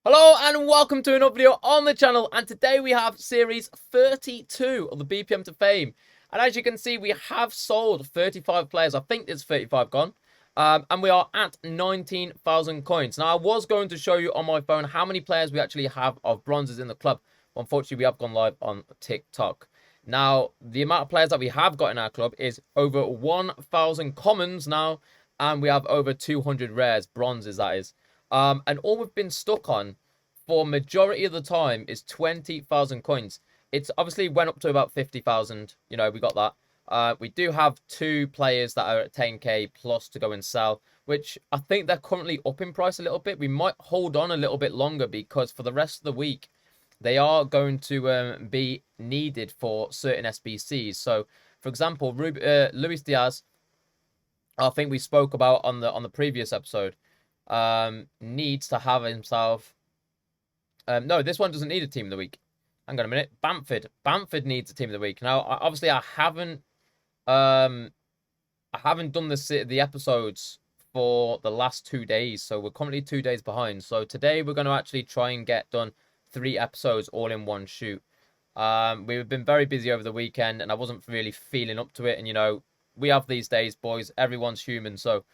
Hello and welcome to another video on the channel, and today we have series 32 of the BPM to Fame. And as you can see, we have sold 35 players. I think there's 35 gone. And we are at 19,000 coins. Now, I was going to show you on my phone how many players we actually have of bronzes in the club. Unfortunately, we have gone live on TikTok. Now, the amount of players that we have got in our club is over 1,000 commons now, and we have over 200 rares, bronzes that is. And all we've been stuck on for majority of the time is 20,000 coins. It's obviously went up to about 50,000. You know, we got that. We do have two players that are at 10k plus to go and sell, which I think they're currently up in price a little bit. We might hold on a little bit longer because for the rest of the week, they are going to be needed for certain SBCs. So, for example, Luis Diaz, I think we spoke about on the previous episode, needs to have himself. No, this one doesn't need a team of the week. Hang on a minute. Bamford needs a team of the week. Now, obviously, I haven't done the episodes for the last 2 days, so we're currently 2 days behind. So today we're going to actually try and get done 3 episodes all in one shoot. We've been very busy over the weekend, and I wasn't really feeling up to it. And you know, we have these days, boys. Everyone's human, so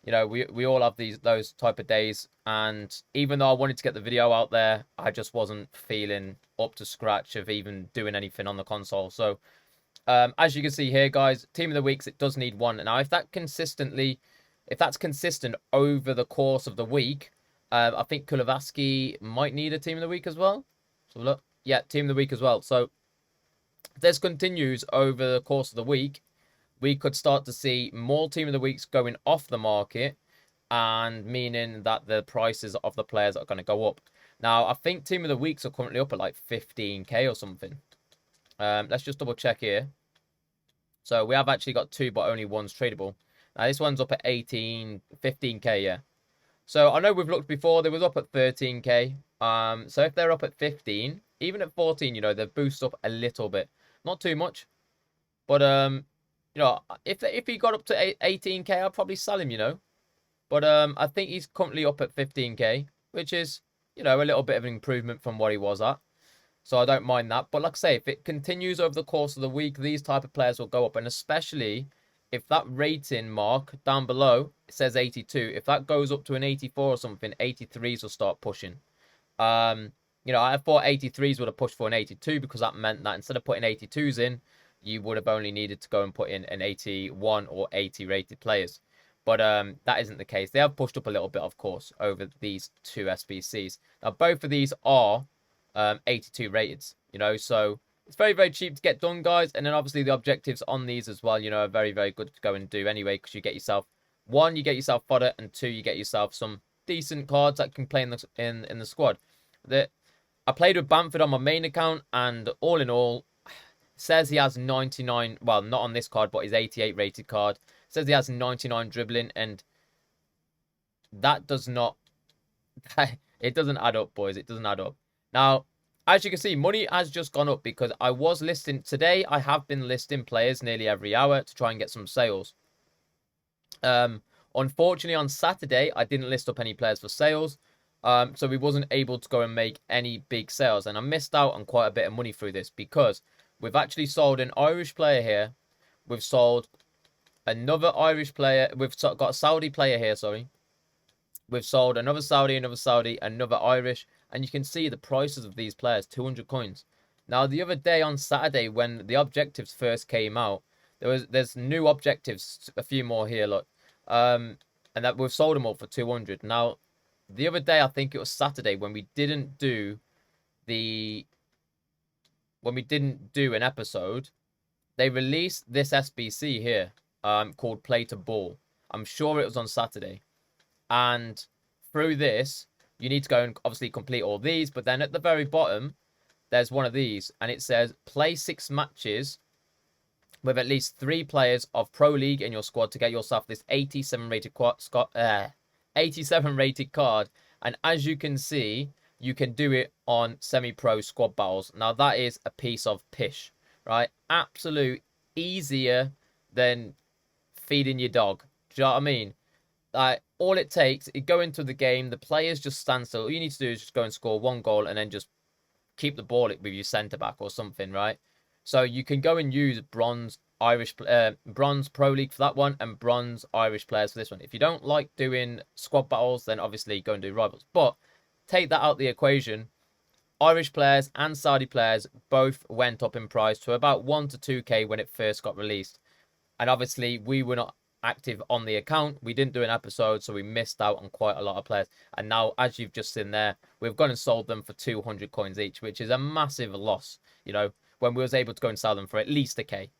you know, we all have those type of days. And even though I wanted to get the video out there, I just wasn't feeling up to scratch of even doing anything on the console. So as you can see here, guys, team of the weeks, it does need one. Now, if that's consistent over the course of the week, I think Kulavaski might need a team of the week as well. So look, yeah, team of the week as well. So if this continues over the course of the week, we could start to see more team of the weeks going off the market, and meaning that the prices of the players are going to go up. Now, I think team of the weeks are currently up at like 15k or something. Let's just double check here. So we have actually got two, but only one's tradable. Now, this one's up at 15k, yeah. So I know we've looked before, they was up at 13k. So if they're up at 15, even at 14, you know, they've boosted up a little bit. Not too much. But you know, if he got up to 18k, I'd probably sell him, you know. But I think he's currently up at 15k, which is, you know, a little bit of an improvement from what he was at. So I don't mind that. But like I say, if it continues over the course of the week, these type of players will go up. And especially if that rating mark down below, it says 82. If that goes up to an 84 or something, 83s will start pushing. You know, I thought 83s would have pushed for an 82 because that meant that instead of putting 82s in, you would have only needed to go and put in an 81 or 80 rated players. But that isn't the case. They have pushed up a little bit, of course, over these two SBCs. Now, both of these are 82 rated, you know, so it's very, very cheap to get done, guys. And then obviously the objectives on these as well, you know, are very, very good to go and do anyway, because you get yourself, one, you get yourself fodder, and two, you get yourself some decent cards that can play in the squad. I played with Bamford on my main account, and all in all, says he has 99, well, not on this card, but his 88 rated card. Says he has 99 dribbling, and that does not, it doesn't add up, boys. It doesn't add up. Now, as you can see, money has just gone up because I was listing, today I have been listing players nearly every hour to try and get some sales. Unfortunately, on Saturday, I didn't list up any players for sales. So we wasn't able to go and make any big sales. And I missed out on quite a bit of money through this because we've actually sold an Irish player here. We've sold another Irish player. We've got a Saudi player here, sorry. We've sold another Saudi, another Irish. And you can see the prices of these players, 200 coins. Now, the other day on Saturday, when the objectives first came out, there's new objectives, a few more here, look. And that we've sold them all for 200. Now, the other day, I think it was Saturday, when we didn't do an episode, they released this SBC here, called Play to Ball. I'm sure it was on Saturday. And through this, you need to go and obviously complete all these. But then at the very bottom, there's one of these. And it says, play 6 matches with at least 3 players of Pro League in your squad to get yourself this 87 rated 87 rated card. And as you can see, you can do it on semi-pro squad battles. Now, that is a piece of pish, right? Absolute easier than feeding your dog. Do you know what I mean? all it takes, you go into the game, the players just stand still. All you need to do is just go and score one goal and then just keep the ball with your centre back or something, right? So you can go and use bronze Pro League for that one and bronze Irish players for this one. If you don't like doing squad battles, then obviously go and do rivals. But take that out of the equation. Irish players and Saudi players both went up in price to about 1 to 2k when it first got released. And obviously, we were not active on the account. We didn't do an episode, so we missed out on quite a lot of players. And now, as you've just seen there, we've gone and sold them for 200 coins each, which is a massive loss, you know, when we was able to go and sell them for at least a K.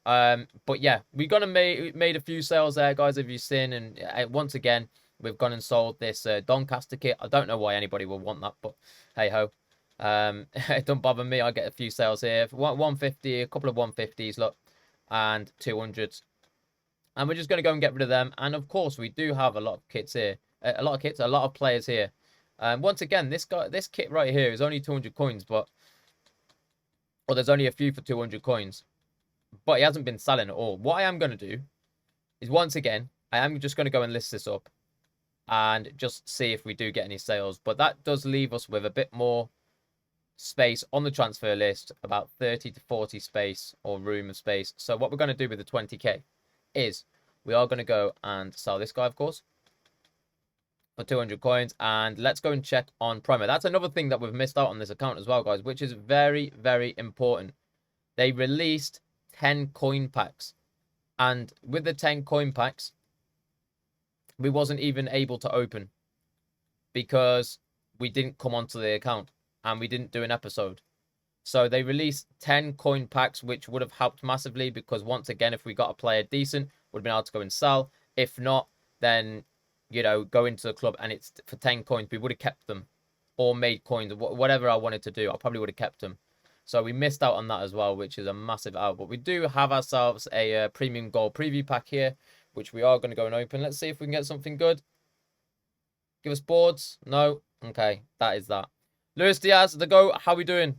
But yeah, we gone and made a few sales there, guys, if you've seen. And once again, we've gone and sold this Doncaster kit. I don't know why anybody will want that, but hey ho. It don't bother me. I get a few sales here. 150, a couple of 150s, look, and 200s. And we're just going to go and get rid of them. And of course, we do have a lot of kits here. A lot of players here. Once again, this kit right here is only 200 coins, but there's only a few for 200 coins. But he hasn't been selling at all. What I am going to do is, once again, I am just going to go and list this up and just see if we do get any sales. But that does leave us with a bit more space on the transfer list, about 30 to 40 space or room of space. So what we're going to do with the 20k is we are going to go and sell this guy, of course, for 200 coins. And let's go and check on promo. That's another thing that we've missed out on this account as well, guys, which is very, very important. They released 10 coin packs, and with the 10 coin packs, we wasn't even able to open because we didn't come onto the account and we didn't do an episode. So they released 10 coin packs, which would have helped massively, because once again, if we got a player decent, would have been able to go and sell. If not, then, you know, go into the club and it's for 10 coins. We would have kept them or made coins, whatever I wanted to do. I probably would have kept them. So we missed out on that as well, which is a massive out. But we do have ourselves a premium gold preview pack here, which we are going to go and open. Let's see if we can get something good. Give us boards. No. Okay, that is that. Luis Diaz, the GOAT. How we doing?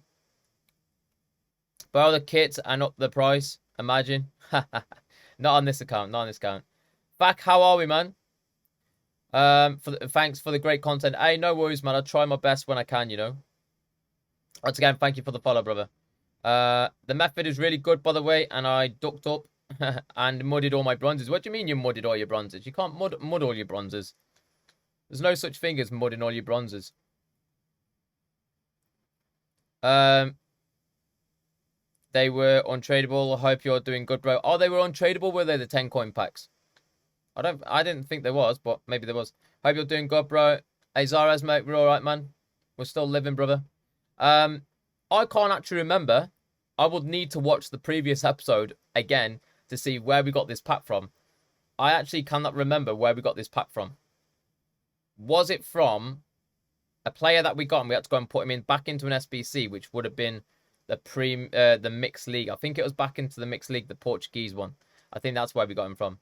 Borrow the kit and up the price. Imagine. Not on this account. Not on this account. Back, how are we, man? Thanks for the great content. Hey, no worries, man. I try my best when I can, you know. Once again, thank you for the follow, brother. The method is really good, by the way, and I ducked up and mudded all my bronzes. What do you mean you mudded all your bronzes? You can't mud all your bronzes. There's no such thing as mudding all your bronzes. They were untradeable. I hope you're doing good, bro. Oh, they were untradeable, were they, the 10 coin packs? I didn't think there was, but maybe there was. Hope you're doing good, bro. Hey, Zaraz, mate, we're alright, man. We're still living, brother. I can't actually remember. I would need to watch the previous episode again to see where we got this pack from. I actually cannot remember where we got this pack from. Was it from a player that we got and we had to go and put him in back into an SBC, which would have been the mixed league? I think it was back into the mixed league, the Portuguese one. I think that's where we got him from.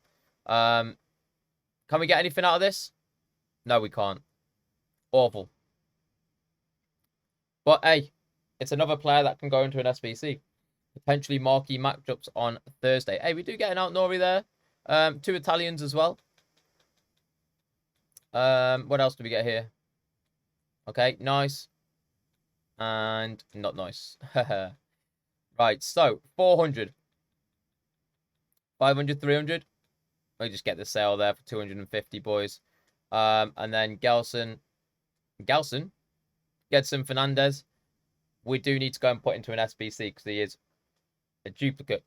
Can we get anything out of this? No, we can't. Awful. But hey, it's another player that can go into an SBC. Potentially marquee matchups on Thursday. Hey, we do get an out Nori there. 2 Italians as well. What else do we get here? Okay, nice. And not nice. Right, so 400. 500, 300. We just get the sale there for 250, boys. And then Gelson, Gedson Fernandez. We do need to go and put into an SBC because he is a duplicate.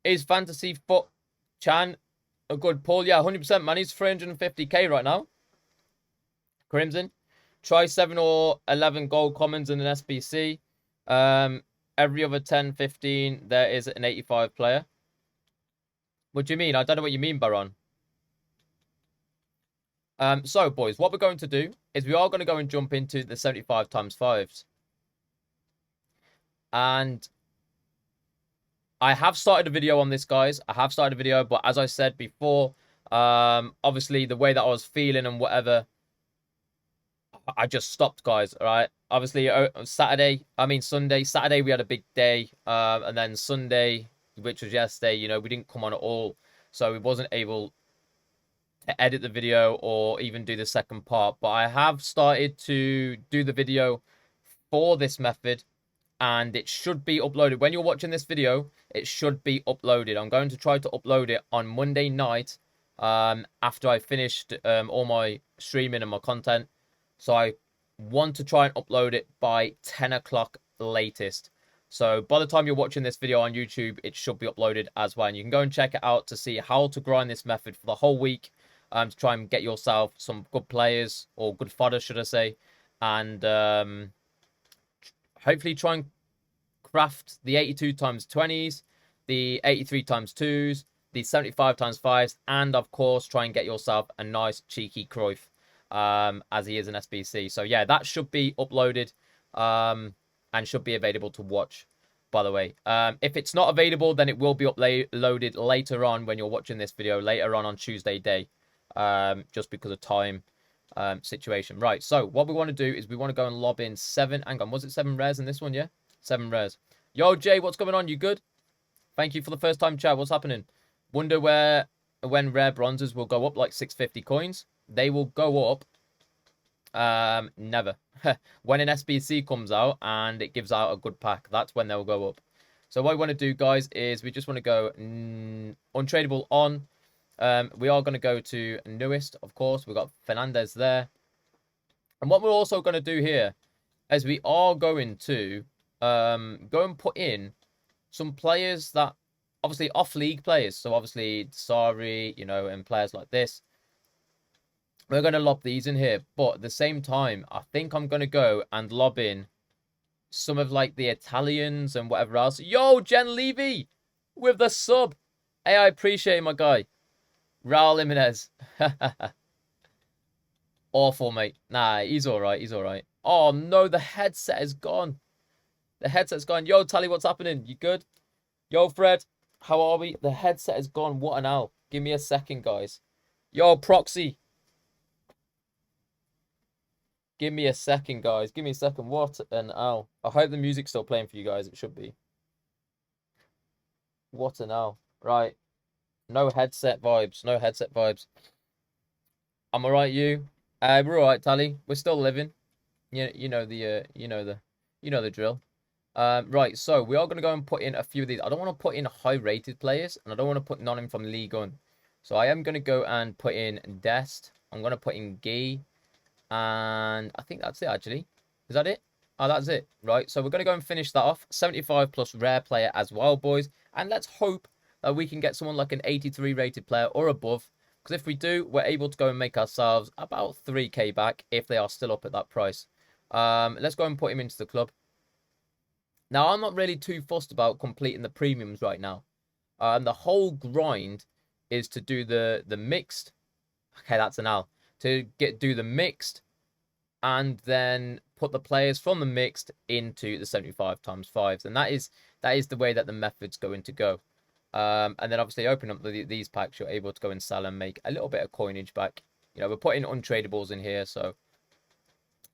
Is Fantasy Foot Chan a good pull? Yeah, 100%, man. He's 350k right now. Crimson. Try 7 or 11 gold commons in an SBC. Every other 10, 15, there is an 85 player. What do you mean? I don't know what you mean, Baron. So, boys, what we're going to do is we are going to go and jump into the 75 times 5s. And I have started a video on this, guys. I have started a video, but as I said before, obviously the way that I was feeling and whatever, I just stopped, guys, all right? Obviously, Saturday we had a big day, and then Sunday, which was yesterday, you know, we didn't come on at all, so we wasn't able to edit the video or even do the second part. But I have started to do the video for this method, and it should be uploaded. When you're watching this video, it should be uploaded. I'm going to try to upload it on Monday night after I finished all my streaming and my content. So I want to try and upload it by 10 o'clock latest. So by the time you're watching this video on YouTube, it should be uploaded as well. And you can go and check it out to see how to grind this method for the whole week to try and get yourself some good players, or good fodder, should I say. And hopefully try and craft the 82 times 20s, the 83 times 2s, the 75 times 5s, and of course try and get yourself a nice cheeky Cruyff as he is an SBC. So yeah, that should be uploaded and should be available to watch, by the way. If it's not available, then it will be uploaded later on when you're watching this video, later on Tuesday day, just because of time situation. Right, so what we want to do is we want to go and lob in 7. Hang on, was it 7 rares in this one? Yeah, 7 rares. Yo, Jay, what's going on? You good? Thank you for the first time chat. What's happening? Wonder when rare bronzes will go up like 650 coins. They will go up never. When an SBC comes out and it gives out a good pack, that's when they'll go up. So what we want to do, guys, is we just want to go untradeable on. We are going to go to newest, of course. We've got Fernandez there. And what we're also going to do here is we are going to go and put in some players that, obviously, off-league players. So, obviously, Sari, you know, and players like this. We're going to lob these in here. But at the same time, I think I'm going to go and lob in some of, like, the Italians and whatever else. Yo, Jen Levy with the sub. Hey, I appreciate it, my guy. Raul Jimenez. Awful, mate. Nah, he's all right. He's all right. Oh, no, the headset is gone. The headset's gone. Yo, Tally, what's happening? You good? Yo, Fred, how are we? The headset is gone. What an owl. Give me a second, guys. Yo, Proxy. Give me a second, guys. Give me a second. What an owl. I hope the music's still playing for you guys. It should be. What an owl. Right. No headset vibes. No headset vibes. I'm all right, you? We're all right, Tally. We're still living. You know the drill. Right, so we are going to go and put in a few of these. I don't want to put in high-rated players, and I don't want to put none in from League One. So I am going to go and put in Dest. I'm going to put in Guy. And I think that's it, actually. Is that it? Oh, that's it. Right, so we're going to go and finish that off. 75 plus rare player as well, boys. And let's hope that we can get someone like an 83 rated player or above. Because if we do, we're able to go and make ourselves about 3k back if they are still up at that price. Let's go and put him into the club. Now, I'm not really too fussed about completing the premiums right now. The whole grind is to do the mixed. Okay, that's an L. To do the mixed and then put the players from the mixed into the 75 times 5s. And that is the way that the method's going to go. And then obviously open up these packs, you're able to go and sell and make a little bit of coinage back. You know, we're putting untradables in here, so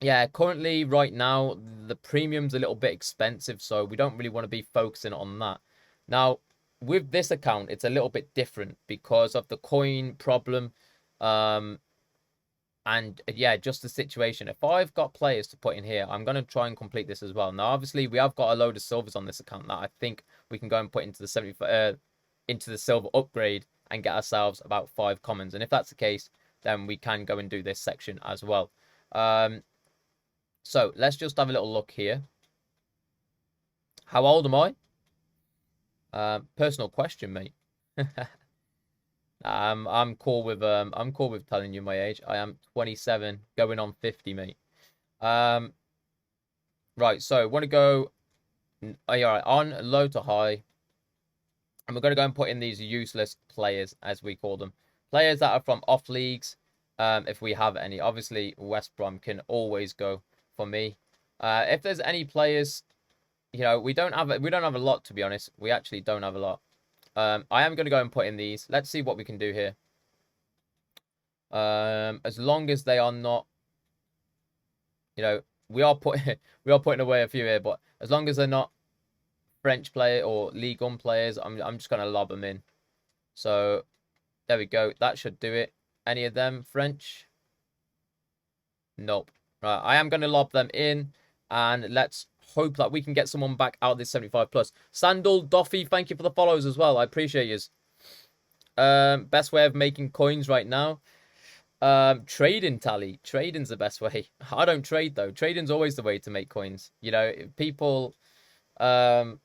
yeah, currently, right now, the premium's a little bit expensive, so we don't really want to be focusing on that. Now, with this account, it's a little bit different because of the coin problem. And, yeah, just the situation. If I've got players to put in here, I'm going to try and complete this as well. Now, obviously, we have got a load of silvers on this account that I think we can go and put into the into the silver upgrade and get ourselves about 5 commons. And if that's the case, then we can go and do this section as well. So, let's just have a little look here. How old am I? Personal question, mate. I'm cool with telling you my age. I am 27, going on 50, mate. Right, so want to go on low to high. And we're going to go and put in these useless players, as we call them. Players that are from off leagues, if we have any. Obviously, West Brom can always go for me. If there's any players, you know, we don't have a lot, to be honest. We actually don't have a lot. I am going to go and put in these. Let's see what we can do here. As long as they are not, you know, we are putting away a few here, but as long as they're not French player or Ligue 1 players, I'm just going to lob them in. So there we go. That should do it. Any of them French? Nope. Right, I am going to lob them in, and let's hope that we can get someone back out of this 75 plus. Sandal Doffy, thank you for the follows as well. I appreciate you. Best way of making coins right now. Trading, Tally. Trading's the best way. I don't trade though. Trading's always the way to make coins. You know, people are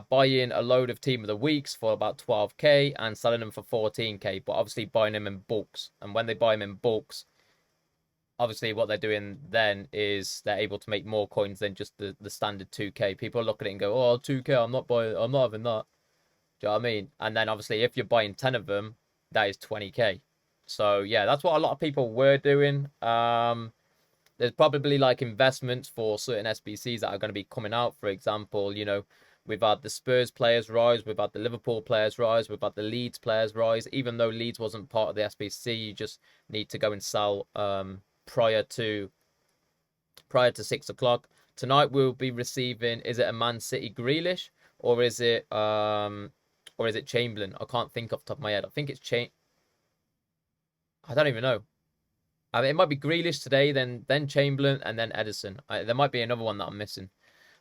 buying a load of team of the weeks for about 12k and selling them for 14k, but obviously buying them in bulks. And when they buy them in bulks, obviously what they're doing then is they're able to make more coins than just the standard 2k. People look at it and go, oh, 2k, I'm not having that. Do you know what I mean? And then obviously if you're buying 10 of them, that is 20k. So yeah, that's what a lot of people were doing. There's probably like investments for certain SBCs that are going to be coming out. For example, you know, we've had the Spurs players rise, we've had the Liverpool players rise, we've had the Leeds players rise. Even though Leeds wasn't part of the SBC, you just need to go and sell prior to 6 o'clock. Tonight we'll be receiving, is it a Man City Grealish or is it Chamberlain? I can't think off the top of my head. I think it's I don't even know. I mean, it might be Grealish today, then Chamberlain, and then Edison. There might be another one that I'm missing.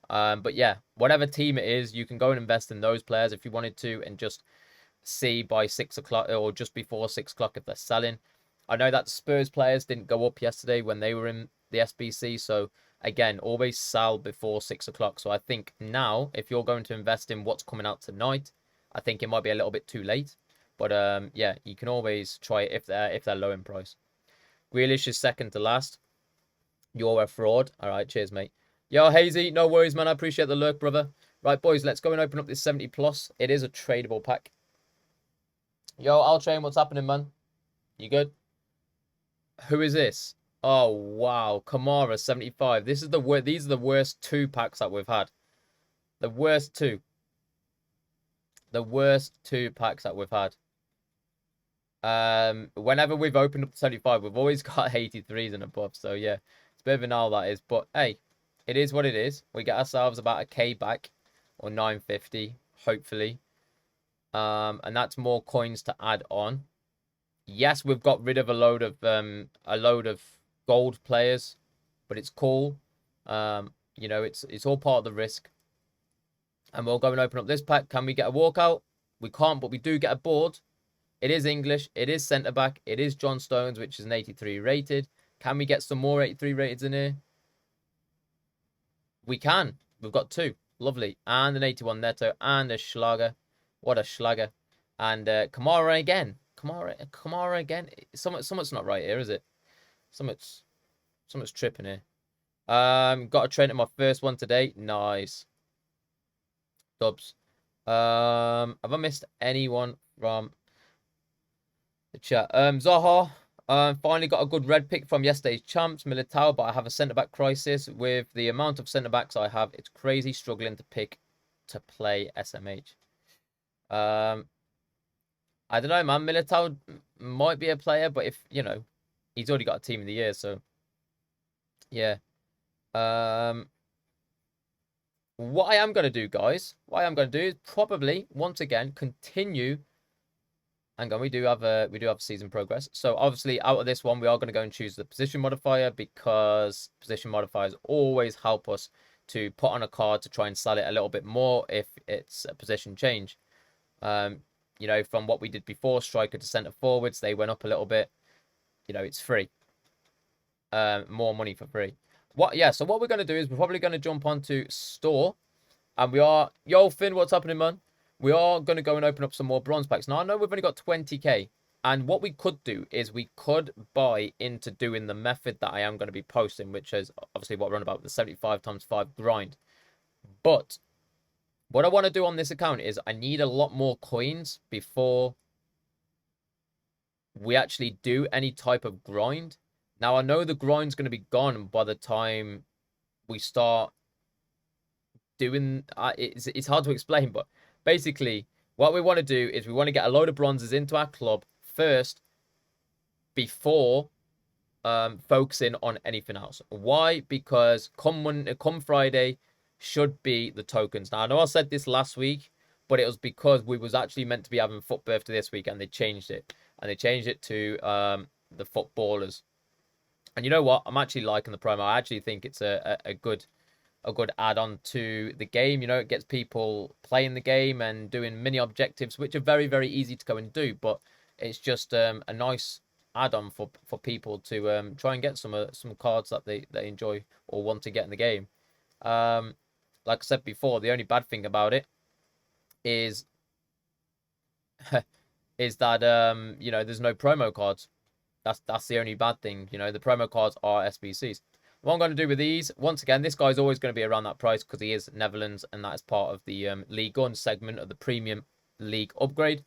But yeah, whatever team it is, you can go and invest in those players if you wanted to, and just see by 6 o'clock or just before 6 o'clock if they're selling. I know that Spurs players didn't go up yesterday when they were in the SBC, so again, always sell before 6 o'clock. So I think now, if you're going to invest in what's coming out tonight, I think it might be a little bit too late. But yeah, you can always try it if they're low in price. Grealish is second to last. You're a fraud. All right, cheers, mate. Yo, Hazy, no worries, man. I appreciate the lurk, brother. Right, boys, let's go and open up this 70 plus. It is a tradable pack. Yo, I'll train. What's happening, man? You good? Who is this? Oh, wow. Kamara, 75. These are the worst 2 packs that we've had. The worst 2. The worst 2 packs that we've had. Whenever we've opened up the 75, we've always got 83s and above. So yeah, it's a bit of an owl that is. But hey, it is what it is. We get ourselves about a K back or 950, hopefully. And that's more coins to add on. Yes, we've got rid of a load of gold players, but it's cool. You know, it's all part of the risk. And we'll go and open up this pack. Can we get a walkout? We can't, but we do get a board. It is English. It is centre-back. It is John Stones, which is an 83 rated. Can we get some more 83 rateds in here? We can. We've got 2. Lovely. And an 81 Neto and a Schlager. What a Schlager. And Kamara again. Kamara again. Something's not right here, is it? Something's tripping here. Got a trade in my first one today. Nice. Dubs. Have I missed anyone from the chat? Zaha. Finally got a good red pick from yesterday's champs, Militao, but I have a centre-back crisis. With the amount of centre-backs I have, it's crazy struggling to pick to play SMH. I don't know, man. Militao might be a player, but if, you know, he's already got a team of the year, so yeah. What I am going to do, guys, is probably, once again, continue. Hang on, we do have season progress. So obviously out of this one, we are going to go and choose the position modifier, because position modifiers always help us to put on a card to try and sell it a little bit more if it's a position change. You know, from what we did before, striker to centre forwards, they went up a little bit. You know, it's free. More money for free. So what we're going to do is we're probably going to jump onto store. And we are... Yo, Finn, what's happening, man? We are going to go and open up some more bronze packs. Now, I know we've only got 20k. And what we could do is we could buy into doing the method that I am going to be posting, which is obviously what we're on about, the 75 times 5 grind. But what I want to do on this account is I need a lot more coins before we actually do any type of grind. Now, I know the grind's going to be gone by the time we start doing... it's hard to explain, but basically, what we want to do is we want to get a load of bronzes into our club first before focusing on anything else. Why? Because come Friday should be the tokens. Now, I know I said this last week, but it was because we was actually meant to be having FUT Birthday this week, and they changed it. And they changed it to the footballers. And you know what? I'm actually liking the promo. I actually think it's a good add-on to the game. You know, it gets people playing the game and doing mini objectives, which are very, very easy to go and do. But it's just a nice add-on for people to try and get some cards that they enjoy or want to get in the game. Like I said before, the only bad thing about it is is that you know, there's no promo cards. That's the only bad thing. You know, the promo cards are SBCs. What I'm going to do with these, once again, this guy's always going to be around that price because he is Netherlands, and that is part of the League One segment of the Premium League upgrade,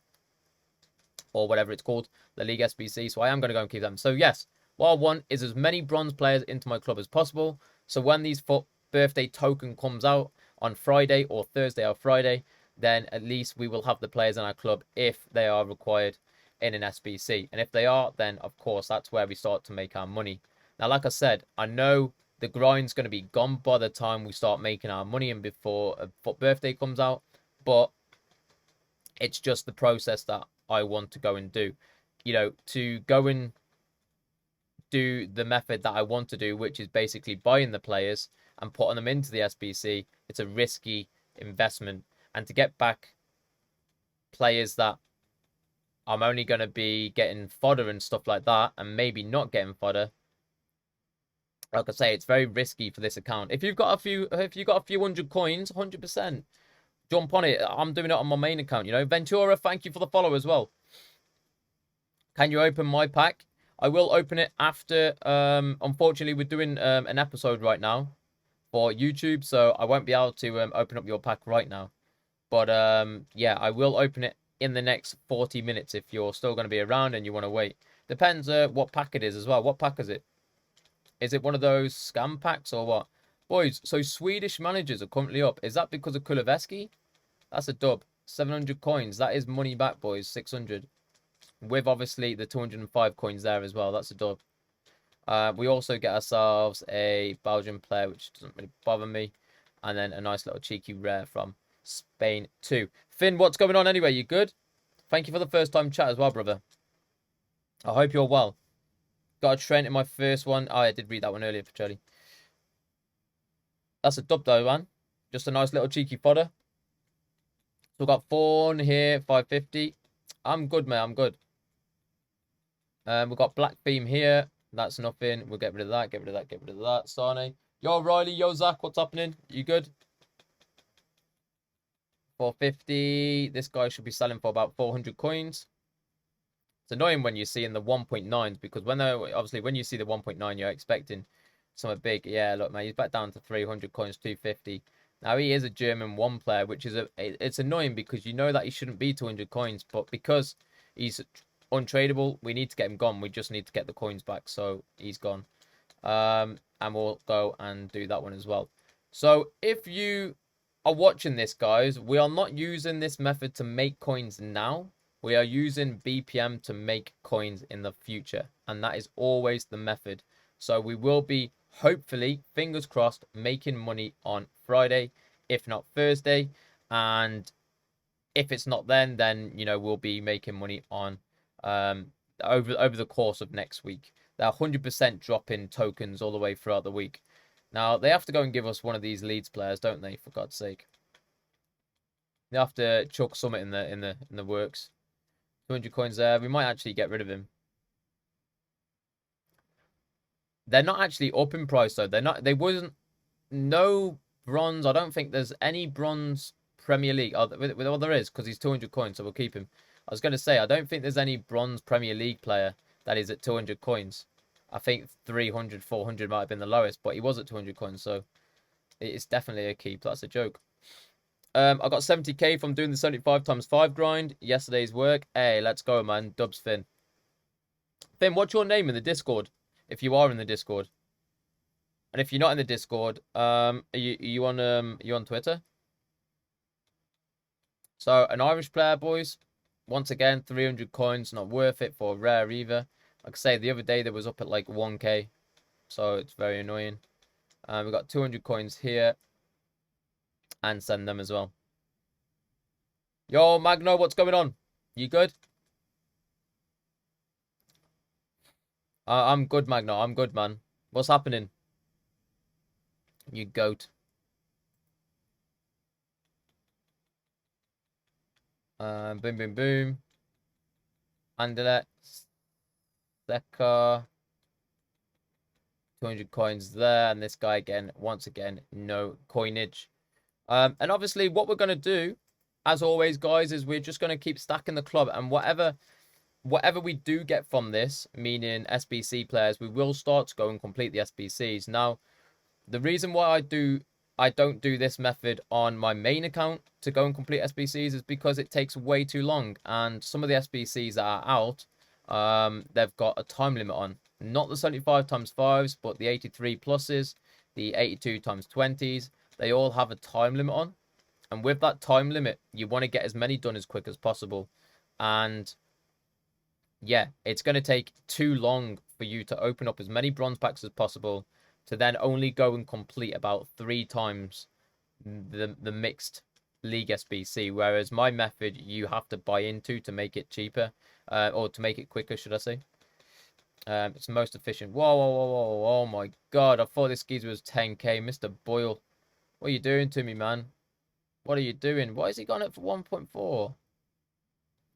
or whatever it's called, the League SBC. So I am going to go and keep them. So yes, what I want is as many bronze players into my club as possible. So when these FUT Birthday token comes out on Friday or Thursday or Friday, then at least we will have the players in our club if they are required in an SBC. And if they are, then of course that's where we start to make our money. Now, like I said, I know the grind's going to be gone by the time we start making our money and before a FUT Birthday comes out, but it's just the process that I want to go and do. You know, to go and do the method that I want to do, which is basically buying the players and putting them into the SBC, it's a risky investment. And to get back players that I'm only going to be getting fodder and stuff like that, and maybe not getting fodder, like I say, it's very risky for this account. If you've got a few hundred coins, 100%, jump on it. I'm doing it on my main account, you know. Ventura, thank you for the follow as well. Can you open my pack? I will open it after. Unfortunately, we're doing an episode right now for YouTube, so I won't be able to open up your pack right now. But yeah, I will open it in the next 40 minutes if you're still going to be around and you want to wait. Depends what pack it is as well. What pack is it? Is it one of those scam packs or what? Boys, so Swedish managers are currently up. Is that because of Kuleveski? That's a dub. 700 coins. That is money back, boys. 600. With obviously the 205 coins there as well. That's a dub. We also get ourselves a Belgian player, which doesn't really bother me. And then a nice little cheeky rare from Spain too. Finn, what's going on anyway? You good? Thank you for the first time chat as well, brother. I hope you're well. Got a Trent in my first one. Oh, I did read that one earlier for Charlie. That's a dub though, man. Just a nice little cheeky fodder. So we've got Fawn here, 550. I'm good, mate. I'm good. We've got Black Beam here. That's nothing. We'll get rid of that. Get rid of that. Get rid of that. Sane. Yo, Riley. Yo, Zach. What's happening? You good? 450. This guy should be selling for about 400 coins. It's annoying when you see in the 1.9s because when you see the 1.9, you're expecting something big. Yeah, look, man, he's back down to 300 coins, 250. Now he is a German one player, which is it's annoying because you know that he shouldn't be 200 coins, but because he's untradeable, we need to get him gone. We just need to get the coins back, so he's gone. And we'll go and do that one as well. So if you are watching this, guys, we are not using this method to make coins now. We are using BPM to make coins in the future, and that is always the method. So we will be, hopefully, fingers crossed, making money on Friday, if not Thursday. And if it's not then, you know, we'll be making money on over the course of next week. They're 100% dropping tokens all the way throughout the week. Now, they have to go and give us one of these Leeds players, don't they, for God's sake? They have to chuck something in the works. 200 coins there. We might actually get rid of him. They're not actually up in price though. They wasn't no bronze. I don't think there's any bronze Premier League. Oh, well, there is because he's 200 coins, so we'll keep him. I was going to say I don't think there's any bronze Premier League player that is at 200 coins. I think 300, 400 might have been the lowest, but he was at 200 coins, so it's definitely a keep. That's a joke. I got 70k from doing the 75 times 5 grind. Yesterday's work. Hey, let's go, man. Dubs Finn. Finn, what's your name in the Discord? If you are in the Discord. And if you're not in the Discord, are you on Twitter? So, an Irish player, boys. Once again, 300 coins. Not worth it for a rare either. Like I say, the other day, there was up at like 1k. So, it's very annoying. We've got 200 coins here. And send them as well. Yo, Magno, what's going on? You good? I'm good, Magna. I'm good, man. What's happening? You goat. Boom, boom, boom. Anderlecht, Seka, 200 coins there, and this guy again, once again, no coinage. And obviously, what we're gonna do, as always, guys, is we're just gonna keep stacking the club, and whatever we do get from this, meaning SBC players, we will start to go and complete the SBCs. Now, the reason why I don't do this method on my main account to go and complete SBCs is because it takes way too long, and some of the SBCs that are out, they've got a time limit on. Not the 75 times 5s, but the 83 pluses, the 82 times 20s. They all have a time limit on. And with that time limit, you want to get as many done as quick as possible. And yeah, it's going to take too long for you to open up as many bronze packs as possible to then only go and complete about 3 times the mixed league SBC. Whereas my method, you have to buy into to make it cheaper, or to make it quicker, should I say. It's most efficient. Whoa, whoa, whoa, whoa. Oh my God. I thought this geezer was 10k. Mr. Boyle. What are you doing to me, man? What are you doing? Why has he gone up for 1.4?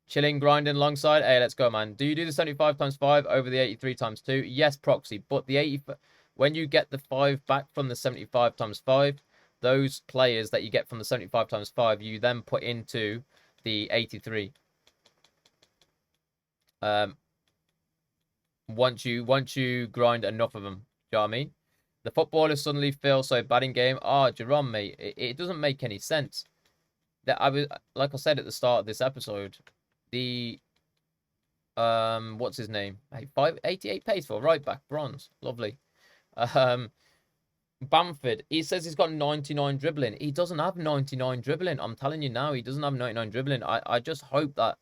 Chilling, grinding alongside. Hey, let's go, man. Do you do the 75 times 5 over the 83 times 2? Yes, Proxy. But the 80, when you get the 5 back from the 75 times 5, those players that you get from the 75 times 5, you then put into the 83. Once you grind enough of them. Do you know what I mean? The footballers suddenly feel so bad in game. Ah, Jerome, mate, it doesn't make any sense. That I was, like I said at the start of this episode, the what's his name? 588 pace for right back, bronze, lovely. Um, Bamford, he says he's got 99 dribbling. He doesn't have 99 dribbling. I'm telling you now, he doesn't have 99 dribbling. I just hope that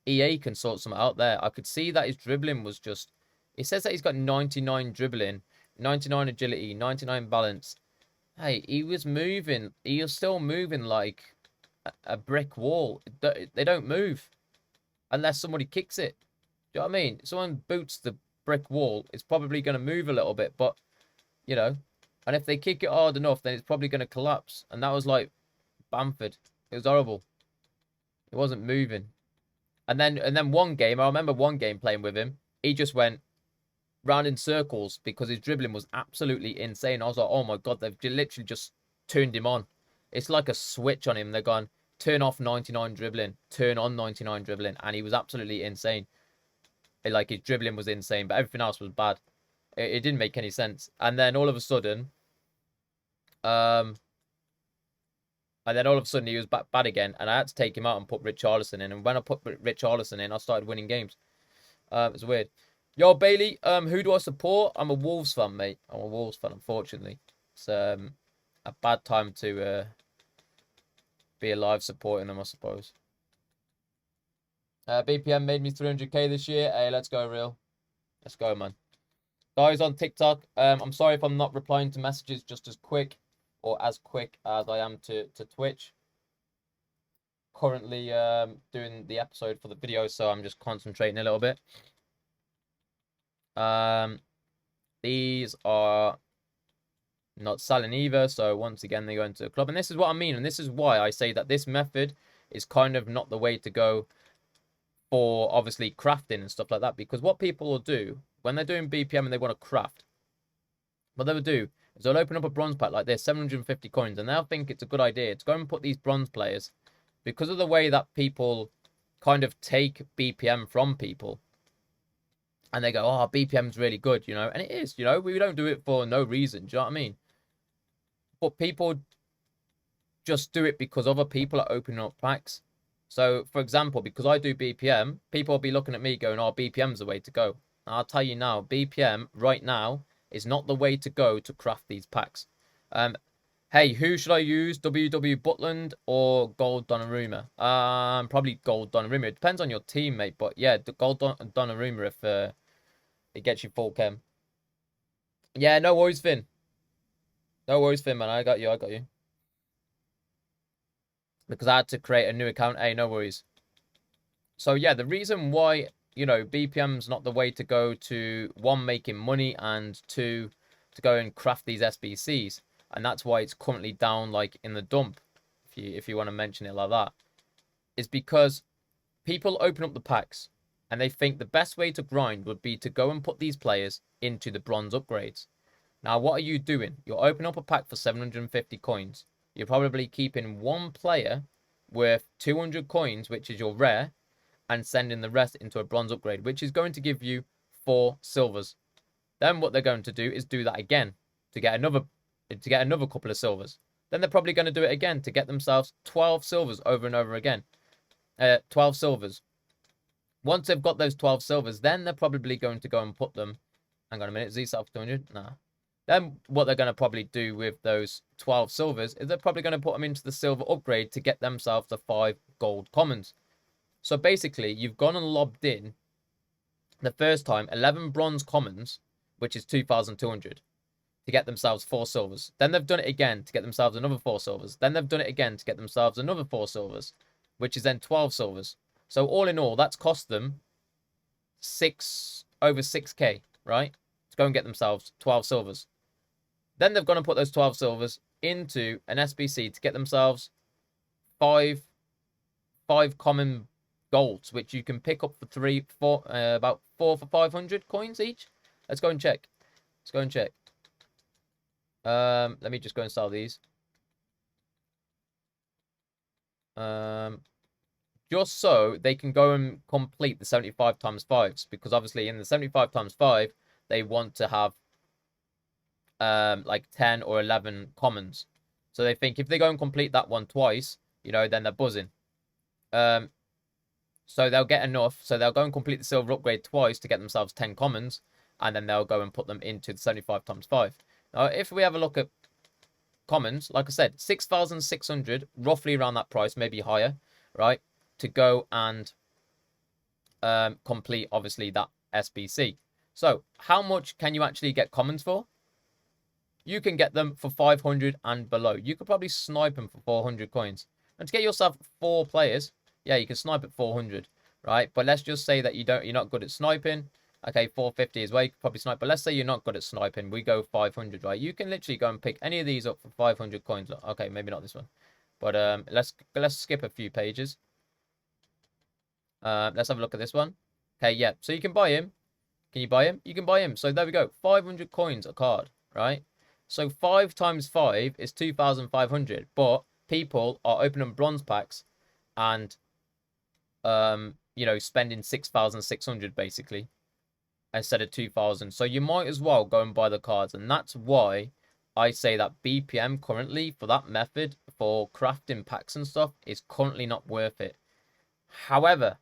EA can sort something out there. I could see that his dribbling was just. It says that he's got 99 dribbling, 99 agility, 99 balance. Hey, he was moving. He was still moving like a brick wall. They don't move unless somebody kicks it. Do you know what I mean? If someone boots the brick wall, it's probably going to move a little bit, but you know, and if they kick it hard enough, then it's probably going to collapse. And that was like Bamford. It was horrible. It wasn't moving. And then one game, I remember one game playing with him. He just went round in circles because his dribbling was absolutely insane. I was like, oh my God, they've literally just turned him on. It's like a switch on him. They're gone, turn off 99 dribbling, turn on 99 dribbling. And he was absolutely insane. Like his dribbling was insane, but everything else was bad. It didn't make any sense. And then all of a sudden, he was bad again, and I had to take him out and put Richarlison in. And when I put Richarlison in, I started winning games. It's weird. Yo, Bailey, who do I support? I'm a Wolves fan, mate. I'm a Wolves fan, unfortunately. It's a bad time to be alive supporting them, I suppose. BPM made me 300k this year. Hey, let's go, real. Let's go, man. Guys on TikTok, I'm sorry if I'm not replying to messages just as quick or as quick as I am to Twitch. Currently doing the episode for the video, so I'm just concentrating a little bit. These are not selling either, so once again they go into the club. And this is what I mean, and this is why I say that this method is kind of not the way to go for obviously crafting and stuff like that, because what people will do when they're doing BPM and they want to craft, what they will do is they'll open up a bronze pack like this, 750 coins, and they'll think it's a good idea to go and put these bronze players, because of the way that people kind of take BPM from people, and they go, oh, BPM's really good, you know, and it is, you know, we don't do it for no reason, do you know what I mean? But people just do it because other people are opening up packs. So, for example, because I do BPM, people will be looking at me going, oh, BPM's the way to go. And I'll tell you now, BPM right now is not the way to go to craft these packs. Hey, who should I use? WW Butland or Gold Donnarumma? Probably Gold Donnarumma. It depends on your team, mate. But yeah, the Gold Donnarumma if it gets you full chem. Yeah, no worries, Finn. No worries, Finn, man. I got you. Because I had to create a new account. Hey, no worries. So yeah, the reason why you know, BPM's not the way to go to, one, making money, and two, to go and craft these SBCs. And that's why it's currently down, like, in the dump, if you want to mention it like that. Is because people open up the packs and they think the best way to grind would be to go and put these players into the bronze upgrades. Now, what are you doing? You're opening up a pack for 750 coins. You're probably keeping one player worth 200 coins, which is your rare, and sending the rest into a bronze upgrade, which is going to give you 4 silvers. Then what they're going to do is do that again to get another couple of silvers. Then they're probably going to do it again to get themselves 12 silvers over and over again. 12 silvers. Once they've got those 12 silvers, then they're probably going to go and put them. Hang on a minute, Z self 200? Nah. Then what they're going to probably do with those 12 silvers is they're probably going to put them into the silver upgrade to get themselves the 5 gold commons. So basically, you've gone and lobbed in the first time 11 bronze commons, which is 2,200, to get themselves 4 silvers. Then they've done it again to get themselves another 4 silvers. Then they've done it again to get themselves another 4 silvers, which is then 12 silvers. So all in all, that's cost them over 6k, right? To go and get themselves 12 silvers. Then they've gone and put those 12 silvers into an SBC to get themselves 5 common golds, which you can pick up for about 4 for 500 coins each. Let's go and check. Let me just go and sell these. Just so they can go and complete the 75 times 5s, because obviously in the 75 times 5 they want to have like 10 or 11 commons. So they think if they go and complete that one twice, you know, then they're buzzing. So they'll get enough. So they'll go and complete the silver upgrade twice to get themselves 10 commons, and then they'll go and put them into the 75 times 5. Now, if we have a look at commons, like I said, 6,600, roughly around that price, maybe higher, right? To go and complete, obviously, that SBC. So, how much can you actually get commons for? You can get them for 500 and below. You could probably snipe them for 400 coins. And to get yourself 4 players, yeah, you can snipe at 400, right? But let's just say that you're not good at sniping. Okay, 450 is where you could probably snipe. But let's say you're not good at sniping. We go 500, right? You can literally go and pick any of these up for 500 coins. Okay, maybe not this one. But let's skip a few pages. Let's have a look at this one. Okay, yeah. So you can buy him. Can you buy him? You can buy him. So there we go. 500 coins a card, right? So 5 times 5 is 2,500. But people are opening bronze packs and, you know, spending 6,600 basically instead of 2,000. So you might as well go and buy the cards. And that's why I say that BPM currently for that method for crafting packs and stuff is currently not worth it. However,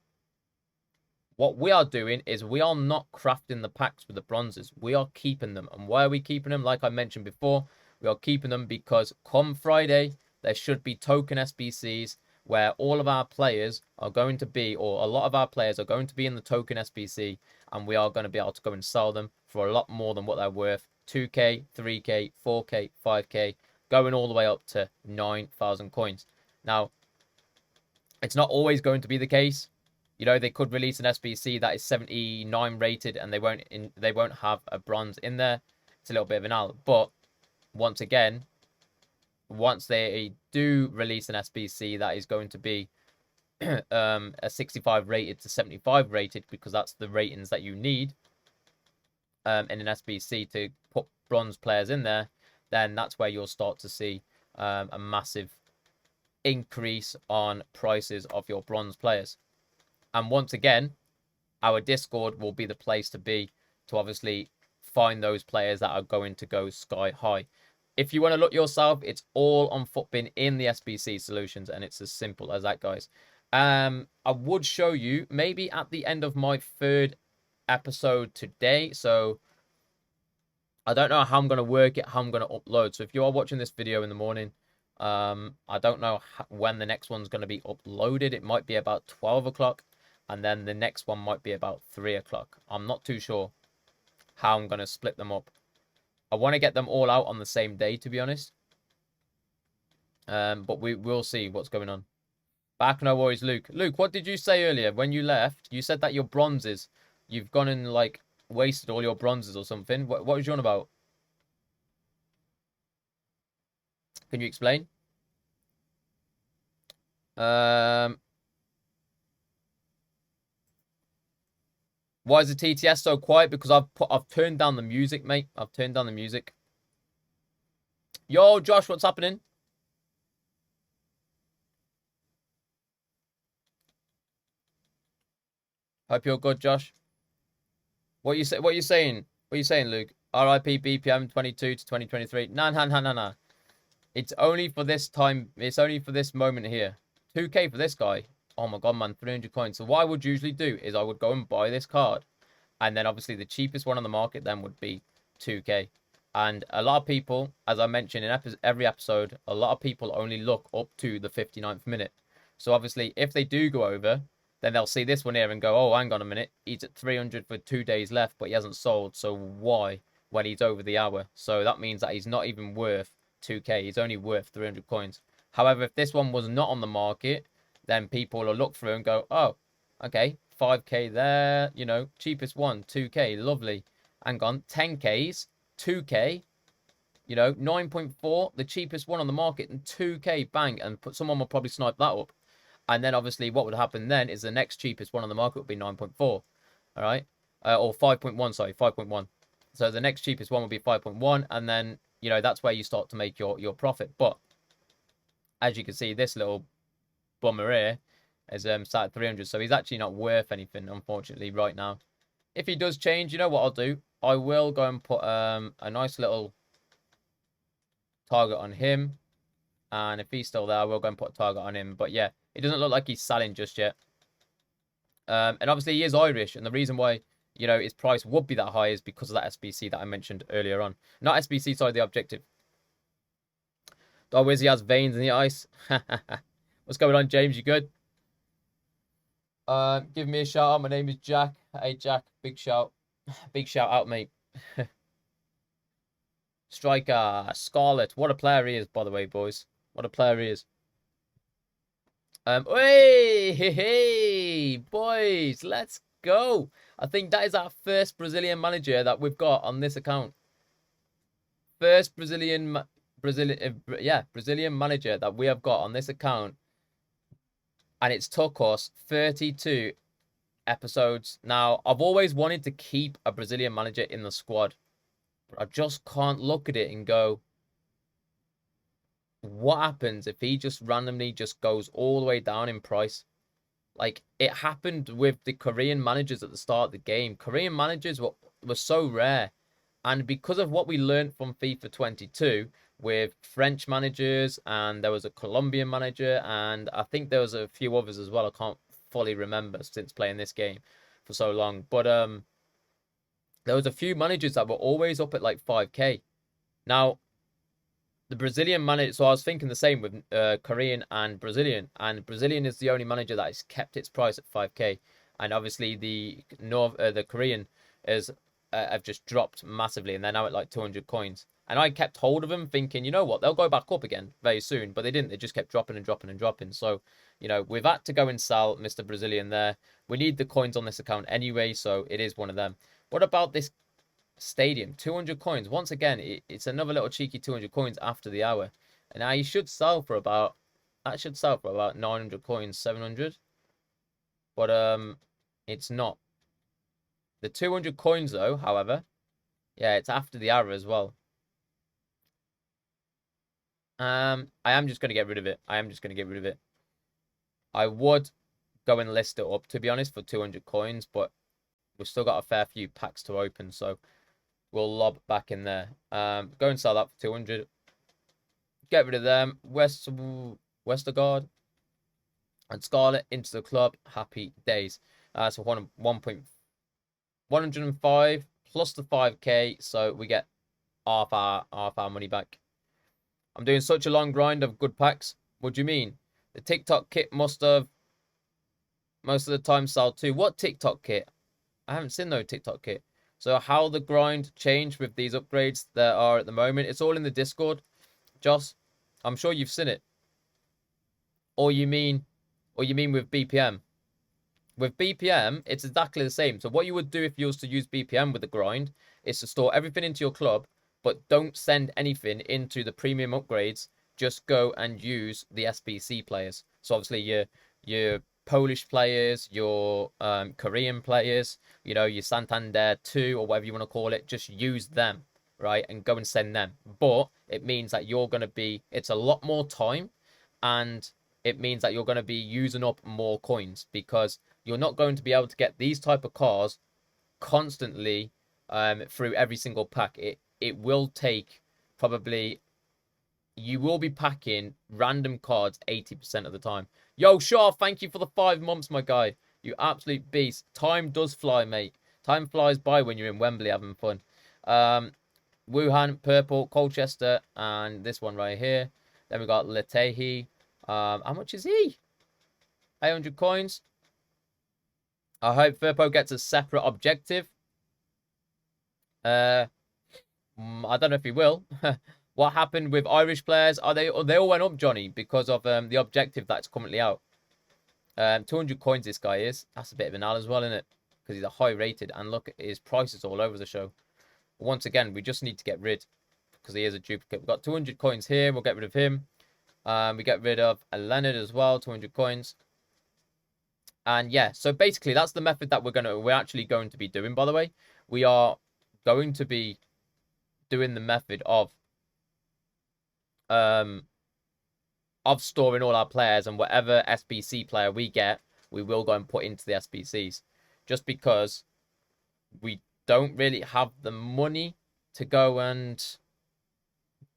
what we are doing is we are not crafting the packs with the bronzes. We are keeping them. And why are we keeping them? Like I mentioned before, we are keeping them because come Friday, there should be token SBCs where all of our players are going to be, or a lot of our players are going to be in the token SBC, and we are going to be able to go and sell them for a lot more than what they're worth. 2k, 3k, 4k, 5k, going all the way up to 9,000 coins. Now, it's not always going to be the case. You know, they could release an SBC that is 79 rated and they won't have a bronze in there. It's a little bit of an L. But once again, once they do release an SBC that is going to be a 65 rated to 75 rated, because that's the ratings that you need in an SBC to put bronze players in there, then that's where you'll start to see a massive increase on prices of your bronze players. And once again, our Discord will be the place to be to obviously find those players that are going to go sky high. If you want to look yourself, it's all on FUTBin in the SBC solutions, and it's as simple as that, guys. I would show you maybe at the end of my 3rd episode today. So I don't know how I'm going to work it, how I'm going to upload. So if you are watching this video in the morning, I don't know when the next one's going to be uploaded. It might be about 12 o'clock. And then the next one might be about 3 o'clock. I'm not too sure how I'm going to split them up. I want to get them all out on the same day, to be honest. But we will see what's going on. Back, no worries, Luke. Luke, what did you say earlier when you left? You said that your bronzes, you've gone and like wasted all your bronzes or something. What was you on about? Can you explain? Um, why is the TTS so quiet? Because I've turned down the music, mate. I've turned down the music. Yo, Josh, what's happening? Hope you're good, Josh. What you say? What you saying? What you saying, Luke? RIP BPM 22 to 2023. Nah, nah, nah, nah, nah. It's only for this time. It's only for this moment here. 2K for this guy. Oh my god, man, 300 coins. So what I would usually do is I would go and buy this card, and then obviously the cheapest one on the market then would be 2K. And a lot of people, as I mentioned in every episode, a lot of people only look up to the 59th minute. So obviously, if they do go over, then they'll see this one here and go, oh, hang on a minute. He's at 300 for 2 days left, but he hasn't sold. So why when he's over the hour? So that means that he's not even worth 2K. He's only worth 300 coins. However, if this one was not on the market, then people will look through and go, oh, okay, 5K there, you know, cheapest one, 2K, lovely. Hang on, 10Ks, 2K, you know, 9.4, the cheapest one on the market, and 2K, bang, and someone will probably snipe that up. And then obviously what would happen then is the next cheapest one on the market would be 9.4, all right? Or 5.1, sorry, 5.1. So the next cheapest one would be 5.1, and then, you know, that's where you start to make your profit. But as you can see, this little bummer here is sat at 300, so he's actually not worth anything, unfortunately, right now. If he does change, you know what I'll do? I will go and put a nice little target on him. And if he's still there, I will go and put a target on him. But yeah, it doesn't look like he's selling just yet. And obviously he is Irish. And the reason why, you know, his price would be that high is because of that SBC that I mentioned earlier on. Not SBC, sorry, the objective. Oh, Wizzy has veins in the ice. What's going on, James? You good? Give me a shout out. My name is Jack. Hey, Jack. Big shout. Big shout out, mate. Striker. Scarlet. What a player he is, by the way, boys. What a player he is. Hey, boys, let's go. I think that is our first Brazilian manager that we've got on this account. First Brazilian manager that we have got on this account. And it's took us 32 episodes. Now, I've always wanted to keep a Brazilian manager in the squad. But I just can't look at it and go, what happens if he just randomly just goes all the way down in price? Like, it happened with the Korean managers at the start of the game. Korean managers were so rare. And because of what we learned from FIFA 22 with French managers, and there was a Colombian manager, and I think there was a few others as well. I can't fully remember since playing this game for so long. But there was a few managers that were always up at like 5K. Now, the Brazilian manager, so I was thinking the same with Korean and Brazilian is the only manager that has kept its price at 5K, and obviously the Korean is have just dropped massively, and they're now at like 200 coins. And I kept hold of them, thinking, you know what, they'll go back up again very soon, but they didn't. They just kept dropping and dropping and dropping. So, you know, we've had to go and sell Mr. Brazilian there. We need the coins on this account anyway, so it is one of them. What about this stadium? 200 coins. Once again, it's another little cheeky 200 coins after the hour. And now you should sell for about, that should sell for about 900 coins, 700. But it's not. The 200 coins though, however, yeah, it's after the hour as well. I am just going to get rid of it. I am just going to get rid of it. I would go and list it up, to be honest, for 200 coins, but we've still got a fair few packs to open, so we'll lob back in there. Go and sell that for 200. Get rid of them. Westergaard and Scarlet into the club. Happy days. So 105 plus the 5K, so we get half our money back. I'm doing such a long grind of good packs. What do you mean? The TikTok kit must have most of the time sold too. What TikTok kit? I haven't seen no TikTok kit. So how the grind changed with these upgrades there are at the moment. It's all in the Discord. Joss, I'm sure you've seen it. Or you mean Or you mean with BPM? With BPM, it's exactly the same. So what you would do if you was to use BPM with the grind is to store everything into your club, but don't send anything into the premium upgrades. Just go and use the SBC players. So obviously your Polish players, your Korean players, you know, your Santander 2 or whatever you want to call it, just use them, right? And go and send them. But it means that you're going to be, it's a lot more time, and it means that you're going to be using up more coins because you're not going to be able to get these type of cars constantly through every single pack. It will take probably, you will be packing random cards 80% of the time. Yo, Shaw, thank you for the 5 months, my guy. You absolute beast. Time does fly, mate. Time flies by when you're in Wembley having fun. Wuhan, Purple, Colchester, and this one right here. Then we got Letehi. How much is he? 800 coins. I hope Firpo gets a separate objective. I don't know if he will. What happened with Irish players? They all went up, Johnny, because of the objective that's currently out. 200 coins this guy is. That's a bit of an L as well, isn't it? Because he's a high rated. And look, his prices all over the show. Once again, we just need to get rid, because he is a duplicate. We've got 200 coins here. We'll get rid of him. We get rid of Leonard as well. 200 coins. And yeah, so basically that's the method that we're actually going to be doing, by the way. We are going to be doing the method of storing all our players, and whatever SBC player we get, we will go and put into the SBCs. Just because we don't really have the money to go and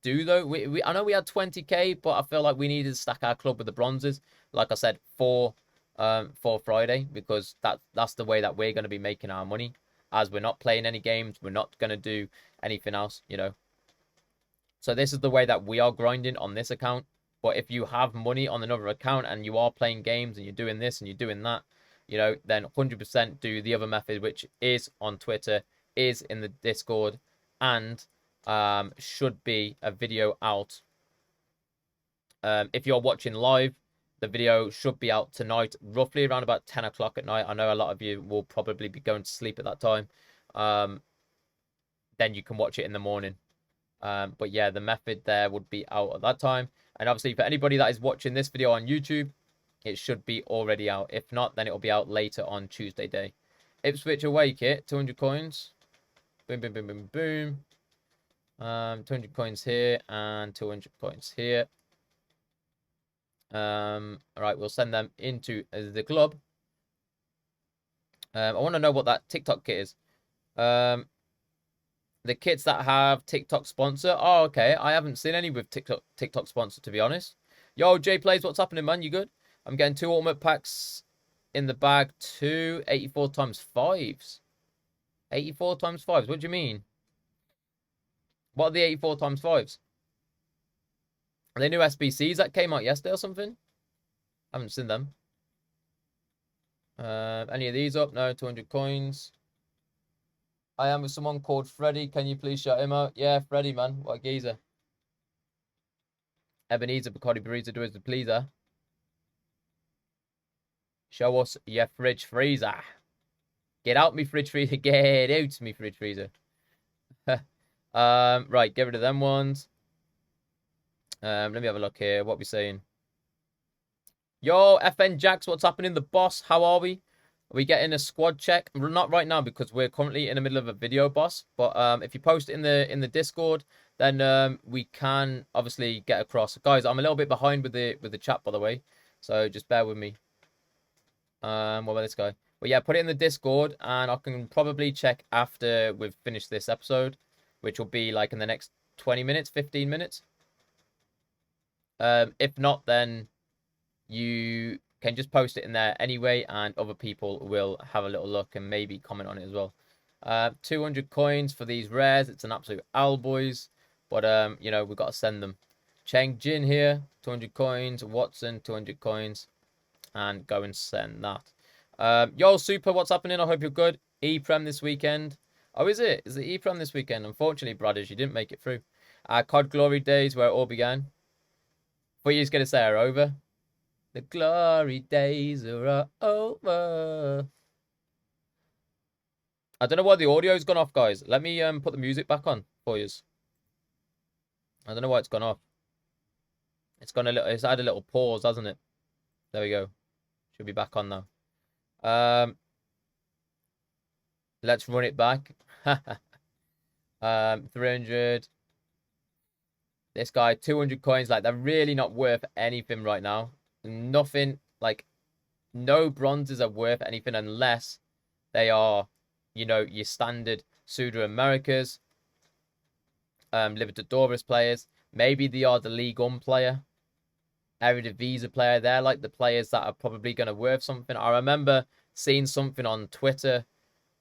do though. I know we had 20k, but I feel like we needed to stack our club with the bronzes. Like I said, for Friday, because that's the way that we're going to be making our money. As we're not playing any games, we're not going to do anything else, you know. So this is the way that we are grinding on this account. But if you have money on another account and you are playing games and you're doing this and you're doing that, you know, then 100% do the other method, which is on Twitter, is in the Discord, and should be a video out. If you're watching live, the video should be out tonight, roughly around about 10 o'clock at night. I know a lot of you will probably be going to sleep at that time. Then you can watch it in the morning. But yeah, the method there would be out at that time. And obviously, for anybody that is watching this video on YouTube, it should be already out. If not, then it will be out later on Tuesday day. Ipswich away kit, 200 coins. Boom, boom, boom, boom, boom. 200 coins here and 200 coins here. All right, we'll send them into the club. I want to know what that TikTok kit is. The kits that have TikTok sponsor. Oh, okay. I haven't seen any with TikTok sponsor, to be honest. Yo, J Plays, what's happening, man? You good? I'm getting 2 ultimate packs in the bag. 2 84 times 5s. 84 times 5s. What do you mean? What are the 84 times 5s? Are they new SBCs that came out yesterday or something? I haven't seen them. Any of these up? No, 200 coins. I am with someone called Freddy. Can you please shout him out? Yeah, Freddy, man. What a geezer. Ebenezer, Bacardi Burrito, do us the pleaser. Show us your fridge freezer. Get out me fridge freezer. Get out me fridge freezer. Right, get rid of them ones. Let me have a look here. What we saying? Yo, FN Jax, what's happening? The boss, how are we? Are we getting a squad check? Not right now because we're currently in the middle of a video, boss. But if you post it in the Discord, then we can obviously get across. Guys, I'm a little bit behind with the chat, by the way, so just bear with me. What about this guy? But yeah, put it in the Discord, and I can probably check after we've finished this episode, which will be like in the next 20 minutes, 15 minutes. If not, then you can just post it in there anyway, and other people will have a little look and maybe comment on it as well. 200 coins for these rares. It's an absolute owl, boys. But, you know, we've got to send them. Cheng Jin here, 200 coins. Watson, 200 coins. And go and send that. Yo, Super, what's happening? I hope you're good. E-Prem this weekend. Oh, is it? Is it E-Prem this weekend? Unfortunately, brothers, you didn't make it through. COD Glory Days, where it all began. Thought you was going to say are over. The glory days are over. I don't know why the audio's gone off, guys. Let me put the music back on for you. I don't know why it's gone off. It's gone a little. It's had a little pause, hasn't it? There we go. Should be back on now. Let's run it back. 300. This guy, 200 coins. Like, they're really not worth anything right now. Nothing. Like, no bronzes are worth anything unless they are, you know, your standard Suda Americas, Libertadores players. Maybe they are the League One player, Eredivisie player. They're like the players that are probably going to worth something. I remember seeing something on Twitter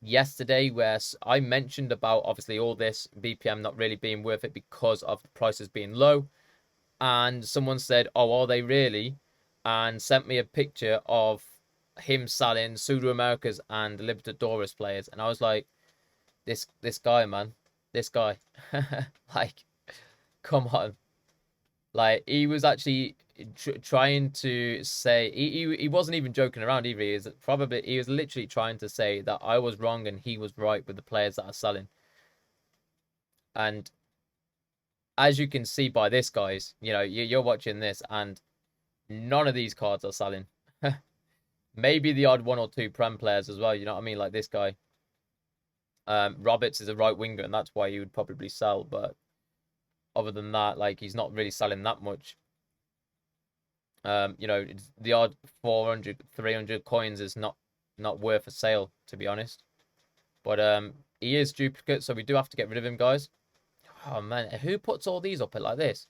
yesterday where I mentioned about obviously all this BPM not really being worth it because of the prices being low, and someone said, "Oh, are they really?" and sent me a picture of him selling Sudo Americas and Libertadores players, and I was like, "This guy, man, this guy, like, come on." Like, he was actually trying to say he wasn't even joking around either. He was literally trying to say that I was wrong and he was right with the players that are selling. And as you can see by this, guys, you know, you're watching this and none of these cards are selling. Maybe the odd one or two Prem players as well, you know what I mean? Like this guy. Roberts is a right winger and that's why he would probably sell, but other than that, like, he's not really selling that much. You know, the odd 400, 300 coins is not worth a sale, to be honest. But he is duplicate, so we do have to get rid of him, guys. Oh man, who puts all these up like this?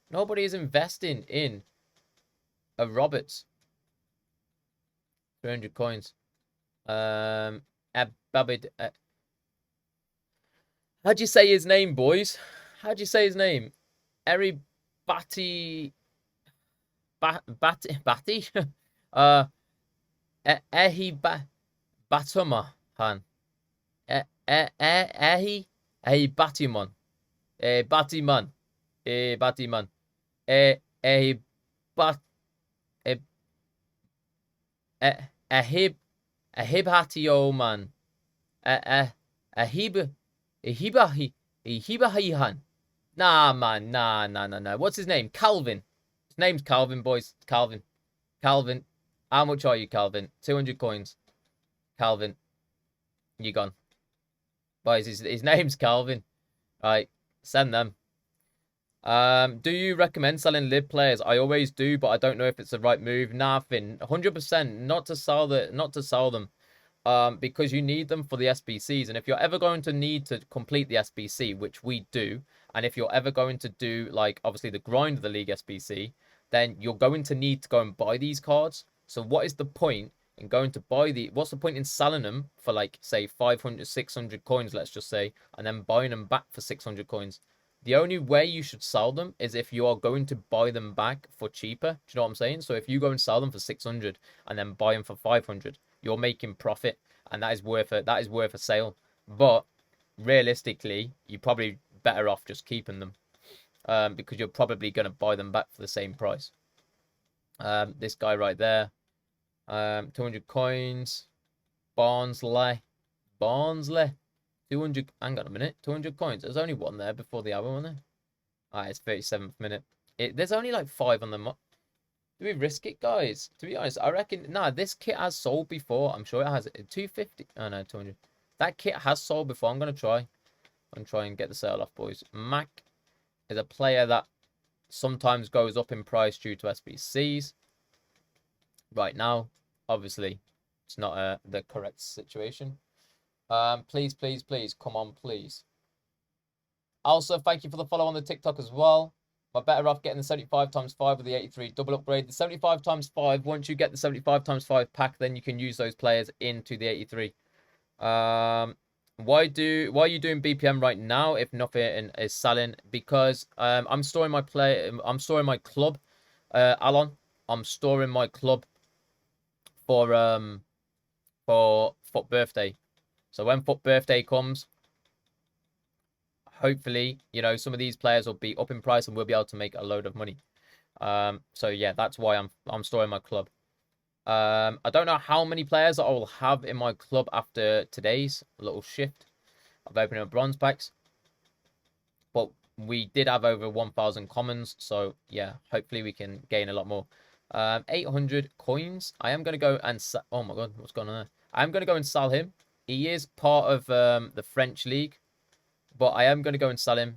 Nobody is investing in a Roberts. 300 coins. Babid. How'd you say his name, boys? How'd you say his name? Eri Batty. Batty? Ehi Batuma Han. Ehi Batimon. Batiman. Batiman. Ehi Bat. Ahib Hatio man. Ahib Hibahihan. Nah, man. Nah. What's his name? Calvin. His name's Calvin, boys. Calvin. How much are you, Calvin? 200 coins. Calvin. You gone. Boys, his name's Calvin. Right. Send them. Do you recommend selling lib players? I always do, but I don't know if it's the right move. Nothing. 100% not to sell them. Because you need them for the SBCs, and if you're ever going to need to complete the SBC, which we do, and if you're ever going to do, like, obviously the grind of the League SBC, then you're going to need to go and buy these cards. So what is the point in going to buy what's the point in selling them for, like, say 500, 600 coins, let's just say, and then buying them back for 600 coins? The only way you should sell them is if you are going to buy them back for cheaper. Do you know what I'm saying? So if you go and sell them for 600 and then buy them for 500, you're making profit, and that is worth a sale. But realistically, you're probably better off just keeping them, because you're probably going to buy them back for the same price. This guy right there, 200 coins, Barnsley, 200. Hang on a minute, 200 coins. There's only one there before the hour, wasn't there? Alright, it's 37th minute. There's only like 5 on the. Do we risk it, guys? To be honest, I reckon. Nah, this kit has sold before. I'm sure it has. 250. Oh no, 200. That kit has sold before. I'm gonna try and get the sale off, boys. Mac is a player that sometimes goes up in price due to SBCs. Right now, obviously, it's not the correct situation. Please, come on, please. Also, thank you for the follow on the TikTok as well. We're better off getting the 75 times 5 with the 83 double upgrade. The 75 times 5, once you get the 75 times 5 pack, then you can use those players into the 83. Why are you doing BPM right now if nothing is selling? Because I'm storing my club, Alon. I'm storing my club for FUT Birthday. So when FUT Birthday comes, hopefully, you know, some of these players will be up in price and we'll be able to make a load of money. So yeah, that's why I'm storing my club. I don't know how many players I will have in my club after today's little shift of opening up bronze packs, but we did have over 1,000 commons, so yeah, hopefully we can gain a lot more. 800 coins. I am going to go and oh my god, what's going on there? I'm going to go and sell him. He is part of the French league, but I am going to go and sell him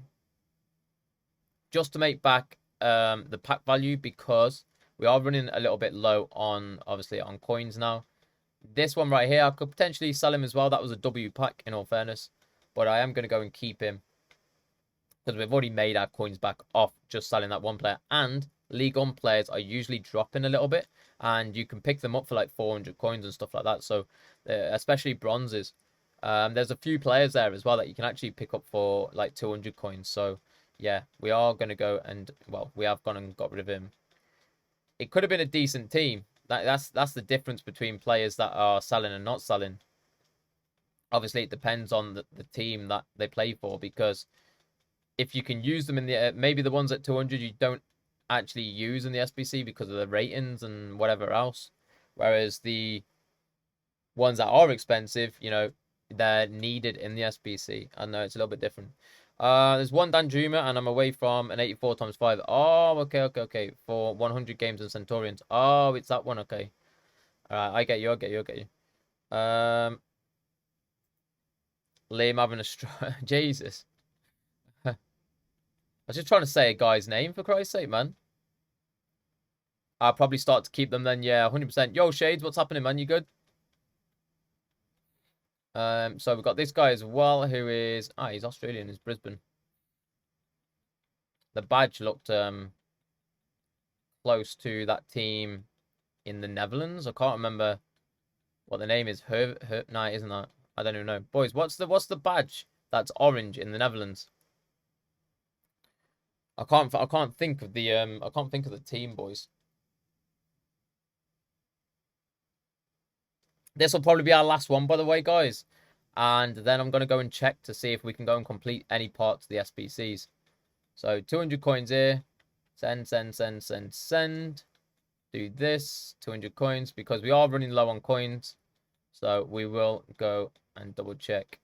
just to make back the pack value, because we are running a little bit low on, obviously, on coins now. This one right here, I could potentially sell him as well. That was a W pack, in all fairness, but I am going to go and keep him because we've already made our coins back off just selling that one player. And League On players are usually dropping a little bit, and you can pick them up for like 400 coins and stuff like that. So, especially bronzes. There's a few players there as well that you can actually pick up for like 200 coins. So, yeah, we are going to go and, well, we have gone and got rid of him. It could have been a decent team. That's the difference between players that are selling and not selling. Obviously, it depends on the team that they play for, because if you can use them in the maybe the ones at 200 you don't actually use in the SBC because of the ratings and whatever else, whereas the ones that are expensive, they're needed in the SBC. I know it's a little bit different. There's one Danjuma, and I'm away from an 84 times 5. Oh, okay. For 100 games and Centaurians. Oh, it's that one. Okay. All right, I get you. Liam having a stroke. Jesus. I was just trying to say a guy's name, for Christ's sake, man. I'll probably start to keep them then. Yeah, 100%. Yo, Shades, what's happening, man? You good? So we've got this guy as well, who is... he's Australian. He's Brisbane. The badge looked close to that team in the Netherlands. I can't remember what the name is. No, isn't that? I don't even know. Boys, what's the badge that's orange in the Netherlands? I can't think of the team, boys. This will probably be our last one, by the way, guys. And then I'm going to go and check to see if we can go and complete any parts of the SBCs. So 200 coins here. Send. Do this. 200 coins, because we are running low on coins. So we will go and double check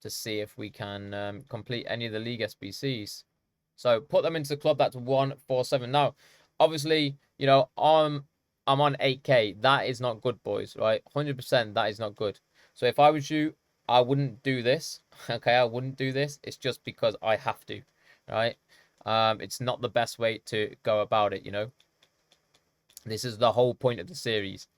to see if we can complete any of the league SBCs. So put them into the club. That's 147. Now, obviously, I'm on 8k. That is not good, boys, right? 100%, that is not good. So if I was you, I wouldn't do this. Okay, I wouldn't do this. It's just because I have to, right? It's not the best way to go about it, This is the whole point of the series.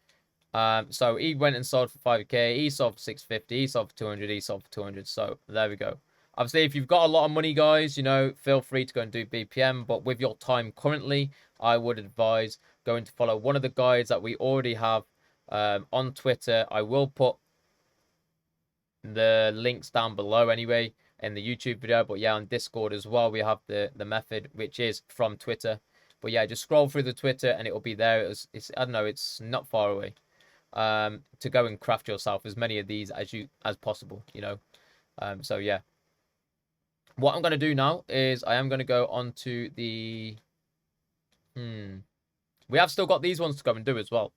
So he went and sold for 5k. He sold for 650. He sold for 200. He sold for 200. So there we go. Obviously, if you've got a lot of money, guys, feel free to go and do BPM. But with your time currently, I would advise going to follow one of the guides that we already have on Twitter. I will put the links down below anyway in the YouTube video. But yeah, on Discord as well, we have the method, which is from Twitter. But yeah, just scroll through the Twitter and it will be there. It's I don't know, it's not far away. To go and craft yourself as many of these as possible, So yeah. What I'm going to do now is I am going to go on to the... We have still got these ones to go and do as well.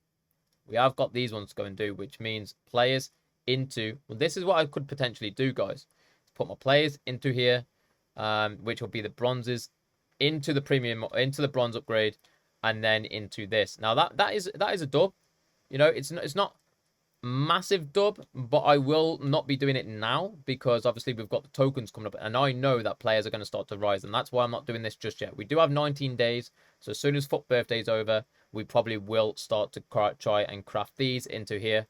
We have got these ones to go and do, which means players into... Well, this is what I could potentially do, guys. Put my players into here, which will be the bronzes, into the premium, into the bronze upgrade, and then into this. Now, that is a dub. It's not massive dub, but I will not be doing it now because obviously we've got the tokens coming up, and I know that players are going to start to rise, and that's why I'm not doing this just yet. We do have 19 days, so as soon as FUT Birthday is over, we probably will start to try and craft these into here,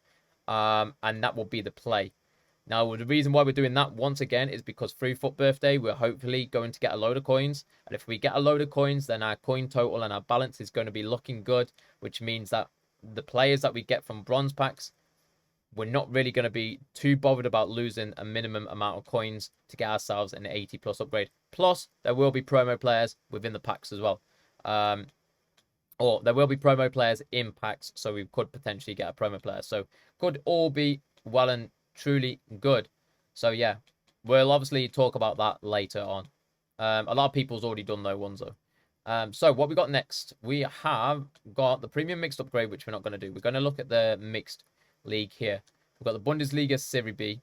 and that will be the play. Now, the reason why we're doing that once again is because through FUT Birthday, we're hopefully going to get a load of coins, and if we get a load of coins, then our coin total and our balance is going to be looking good, which means that the players that we get from bronze packs, we're not really going to be too bothered about losing a minimum amount of coins to get ourselves an 80 plus upgrade. Plus, there will be promo players within the packs as well. Or there will be promo players in packs, so we could potentially get a promo player. So, could all be well and truly good. So, yeah, we'll obviously talk about that later on. A lot of people's already done those ones, though. So what we got next? We have got the premium mixed upgrade, which we're not going to do. We're going to look at the mixed league here. We've got the Bundesliga Serie B.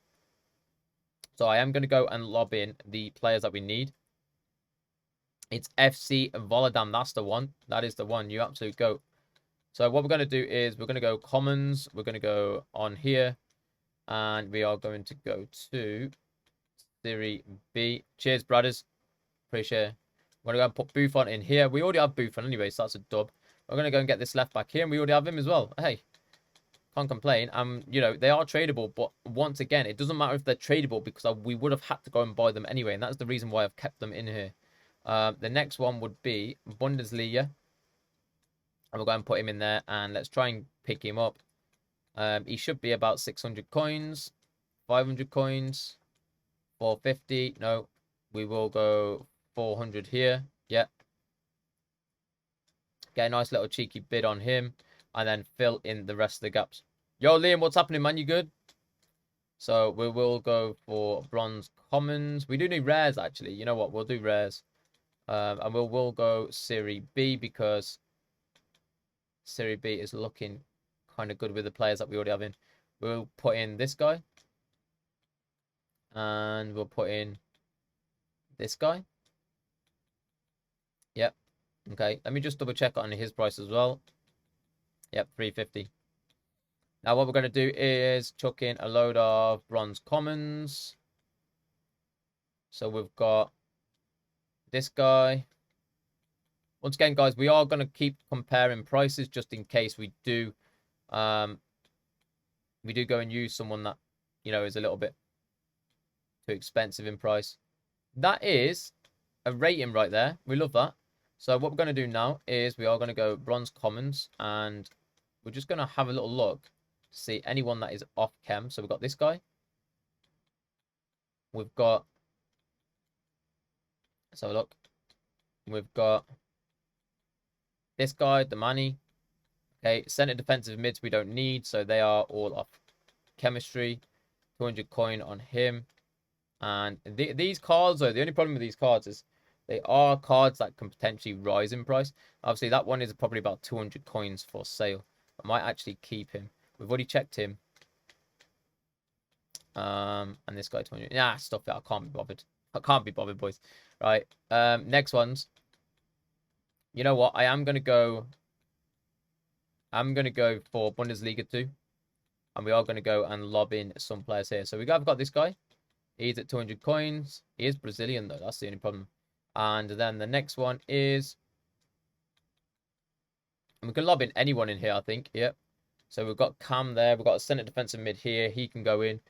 So I am going to go and lob in the players that we need. It's FC Volendam. That's the one. That is the one. You absolute goat. So what we're going to do is we're going to go commons. We're going to go on here. And we are going to go to Serie B. Cheers, brothers. Appreciate it. We're going to go and put Buffon in here. We already have Buffon anyway, so that's a dub. We're going to go and get this left back here. And we already have him as well. Hey, can't complain. You know, they are tradable. But once again, it doesn't matter if they're tradable because we would have had to go and buy them anyway. And that's the reason why I've kept them in here. The next one would be Bundesliga. And we'll go and put him in there. And let's try and pick him up. He should be about 600 coins. 500 coins. 450. No. We will go 400 here. Yeah. Get a nice little cheeky bid on him. And then fill in the rest of the gaps. Yo, Liam, what's happening, man? You good? So we will go for bronze commons. We do need rares, actually. You know what? We'll do rares. And we'll go Serie B because Serie B is looking kind of good with the players that we already have in. We'll put in this guy. And we'll put in this guy. Yep. Okay. Let me just double check on his price as well. Yep, 350. Now what we're going to do is chuck in a load of bronze commons. So we've got this guy. Once again, guys, we are going to keep comparing prices just in case we do go and use someone that, you know, is a little bit too expensive in price. That is a rating right there. We love that. So what we're going to do now is we are going to go bronze commons and we're just going to have a little look to see anyone that is off chem. So we've got this guy. We've got, let's have a look. We've got this guy, the Manny. Okay, center defensive mids we don't need, so they are all off chemistry. 200 coin on him. And these cards, though, the only problem with these cards is they are cards that can potentially rise in price. Obviously, that one is probably about 200 coins for sale. I might actually keep him. We've already checked him. And this guy, 200. Nah, stop it. I can't be bothered. I can't be bothered, boys. Right. Next ones. You know what? I'm going to go for Bundesliga 2. And we are going to go and lob in some players here. So I've got this guy. He's at 200 coins. He is Brazilian, though. That's the only problem. And then the next one is... And we can lob in anyone in here, I think. Yep. So we've got Cam there. We've got a centre defensive mid here. He can go in.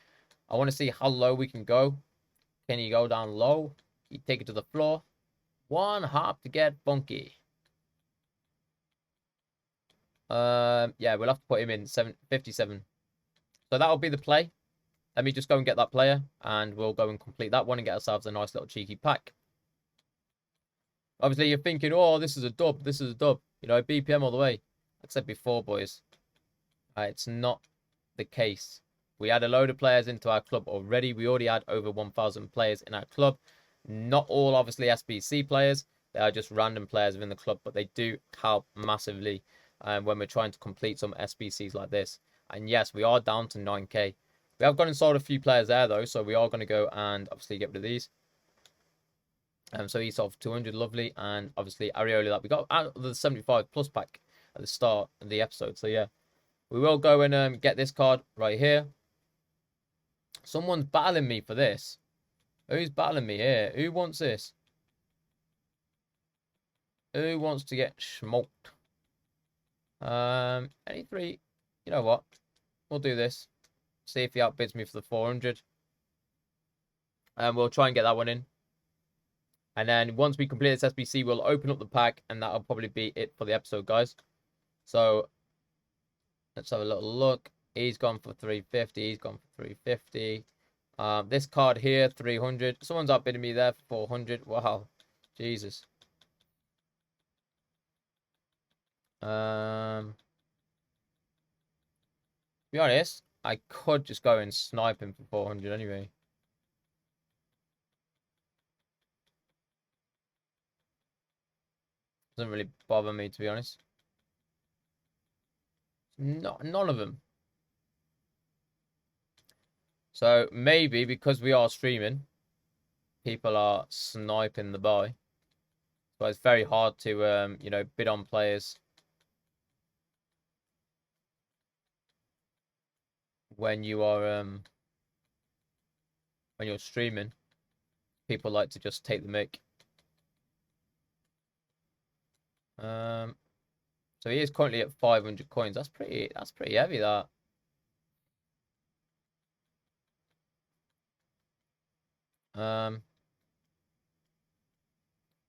I want to see how low we can go. Can you go down low? You take it to the floor. One hop to get funky. Yeah, we'll have to put him in 57. So that'll be the play. Let me just go and get that player, and we'll go and complete that one and get ourselves a nice little cheeky pack. Obviously, you're thinking, oh, this is a dub. This is a dub. You know, BPM all the way. Like I said before, boys, it's not the case. We had a load of players into our club already. We already had over 1,000 players in our club. Not all, obviously, SBC players. They are just random players within the club, but they do help massively when we're trying to complete some SBCs like this. And yes, we are down to 9k. We have gone and sold a few players there, though, so we are going to go and obviously get rid of these. So he's off 200, lovely. And obviously, Areola that we got out of the 75 plus pack at the start of the episode. So yeah, we will go and get this card right here. Someone's battling me for this. Who's battling me here? Who wants this? Who wants to get smoked? Any three? You know what? We'll do this. See if he outbids me for the 400. And we'll try and get that one in. And then once we complete this SBC, we'll open up the pack. And that'll probably be it for the episode, guys. So, let's have a little look. He's gone for 350. He's gone for 350. This card here, 300. Someone's outbidding me there for 400. Wow. Jesus. To be honest, I could just go and snipe him for 400 anyway. Doesn't really bother me, to be honest. None of them. So maybe because we are streaming, people are sniping the buy. So it's very hard to you know, bid on players when you are when you're streaming. People like to just take the mick. So he is currently at 500 coins. That's pretty heavy, that.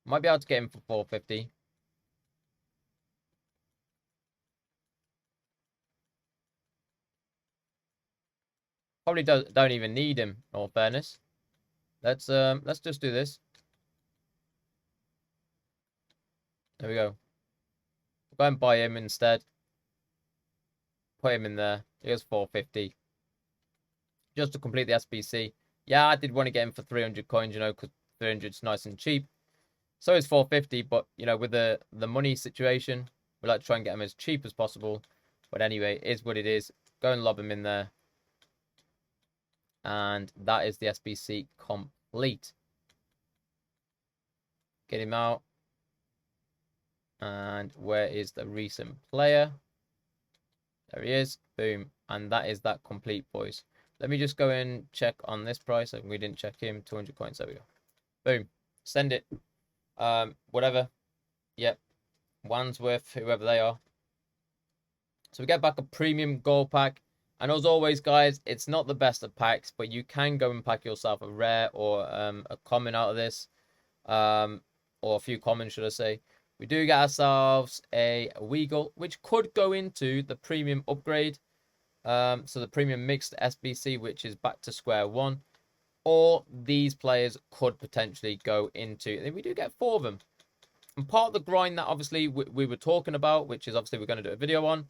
Might be able to get him for 450. Probably don't even need him, in all fairness. Let's just do this. There we go. We'll go and buy him instead. Put him in there. Here's 450. Just to complete the SBC. Yeah, I did want to get him for 300 coins, you know, because 300 is nice and cheap. So it's 450, but, you know, with the money situation, we like to try and get him as cheap as possible. But anyway, it is what it is. Go and lob him in there. And that is the SBC complete. Get him out. And where is the recent player? There he is. Boom. And that is that complete, boys. Let me just go and check on this price. We didn't check him. 200 coins. There we go. Boom. Send it. Whatever. Yep. Wandsworth, whoever they are. So we get back a premium gold pack. And as always, guys, it's not the best of packs, but you can go and pack yourself a rare or a common out of this. Or a few commons, should I say. We do get ourselves a Weagle, which could go into the premium upgrade. So the premium mixed SBC, which is back to square one. Or these players could potentially go into... And we do get 4 of them. And part of the grind that obviously we were talking about, which is obviously we're going to do a video on,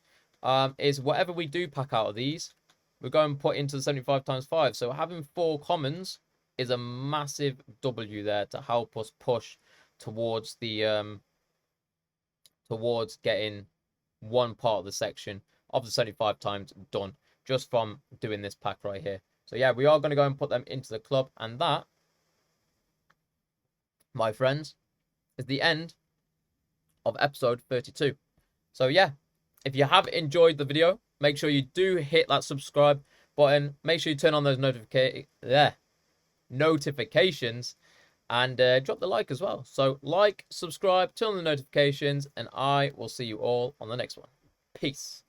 is whatever we do pack out of these, we're going to put into the 75 times 5. So having 4 commons is a massive W there to help us push towards the... towards getting one part of the section of the 75 times done just from doing this pack right here. So yeah, we are going to go and put them into the club, and that, my friends, is the end of episode 32. So yeah, if you have enjoyed the video, make sure you do hit that subscribe button. Make sure you turn on those notifications, and drop the like as well. So like, subscribe, turn on the notifications, and I will see you all on the next one. Peace.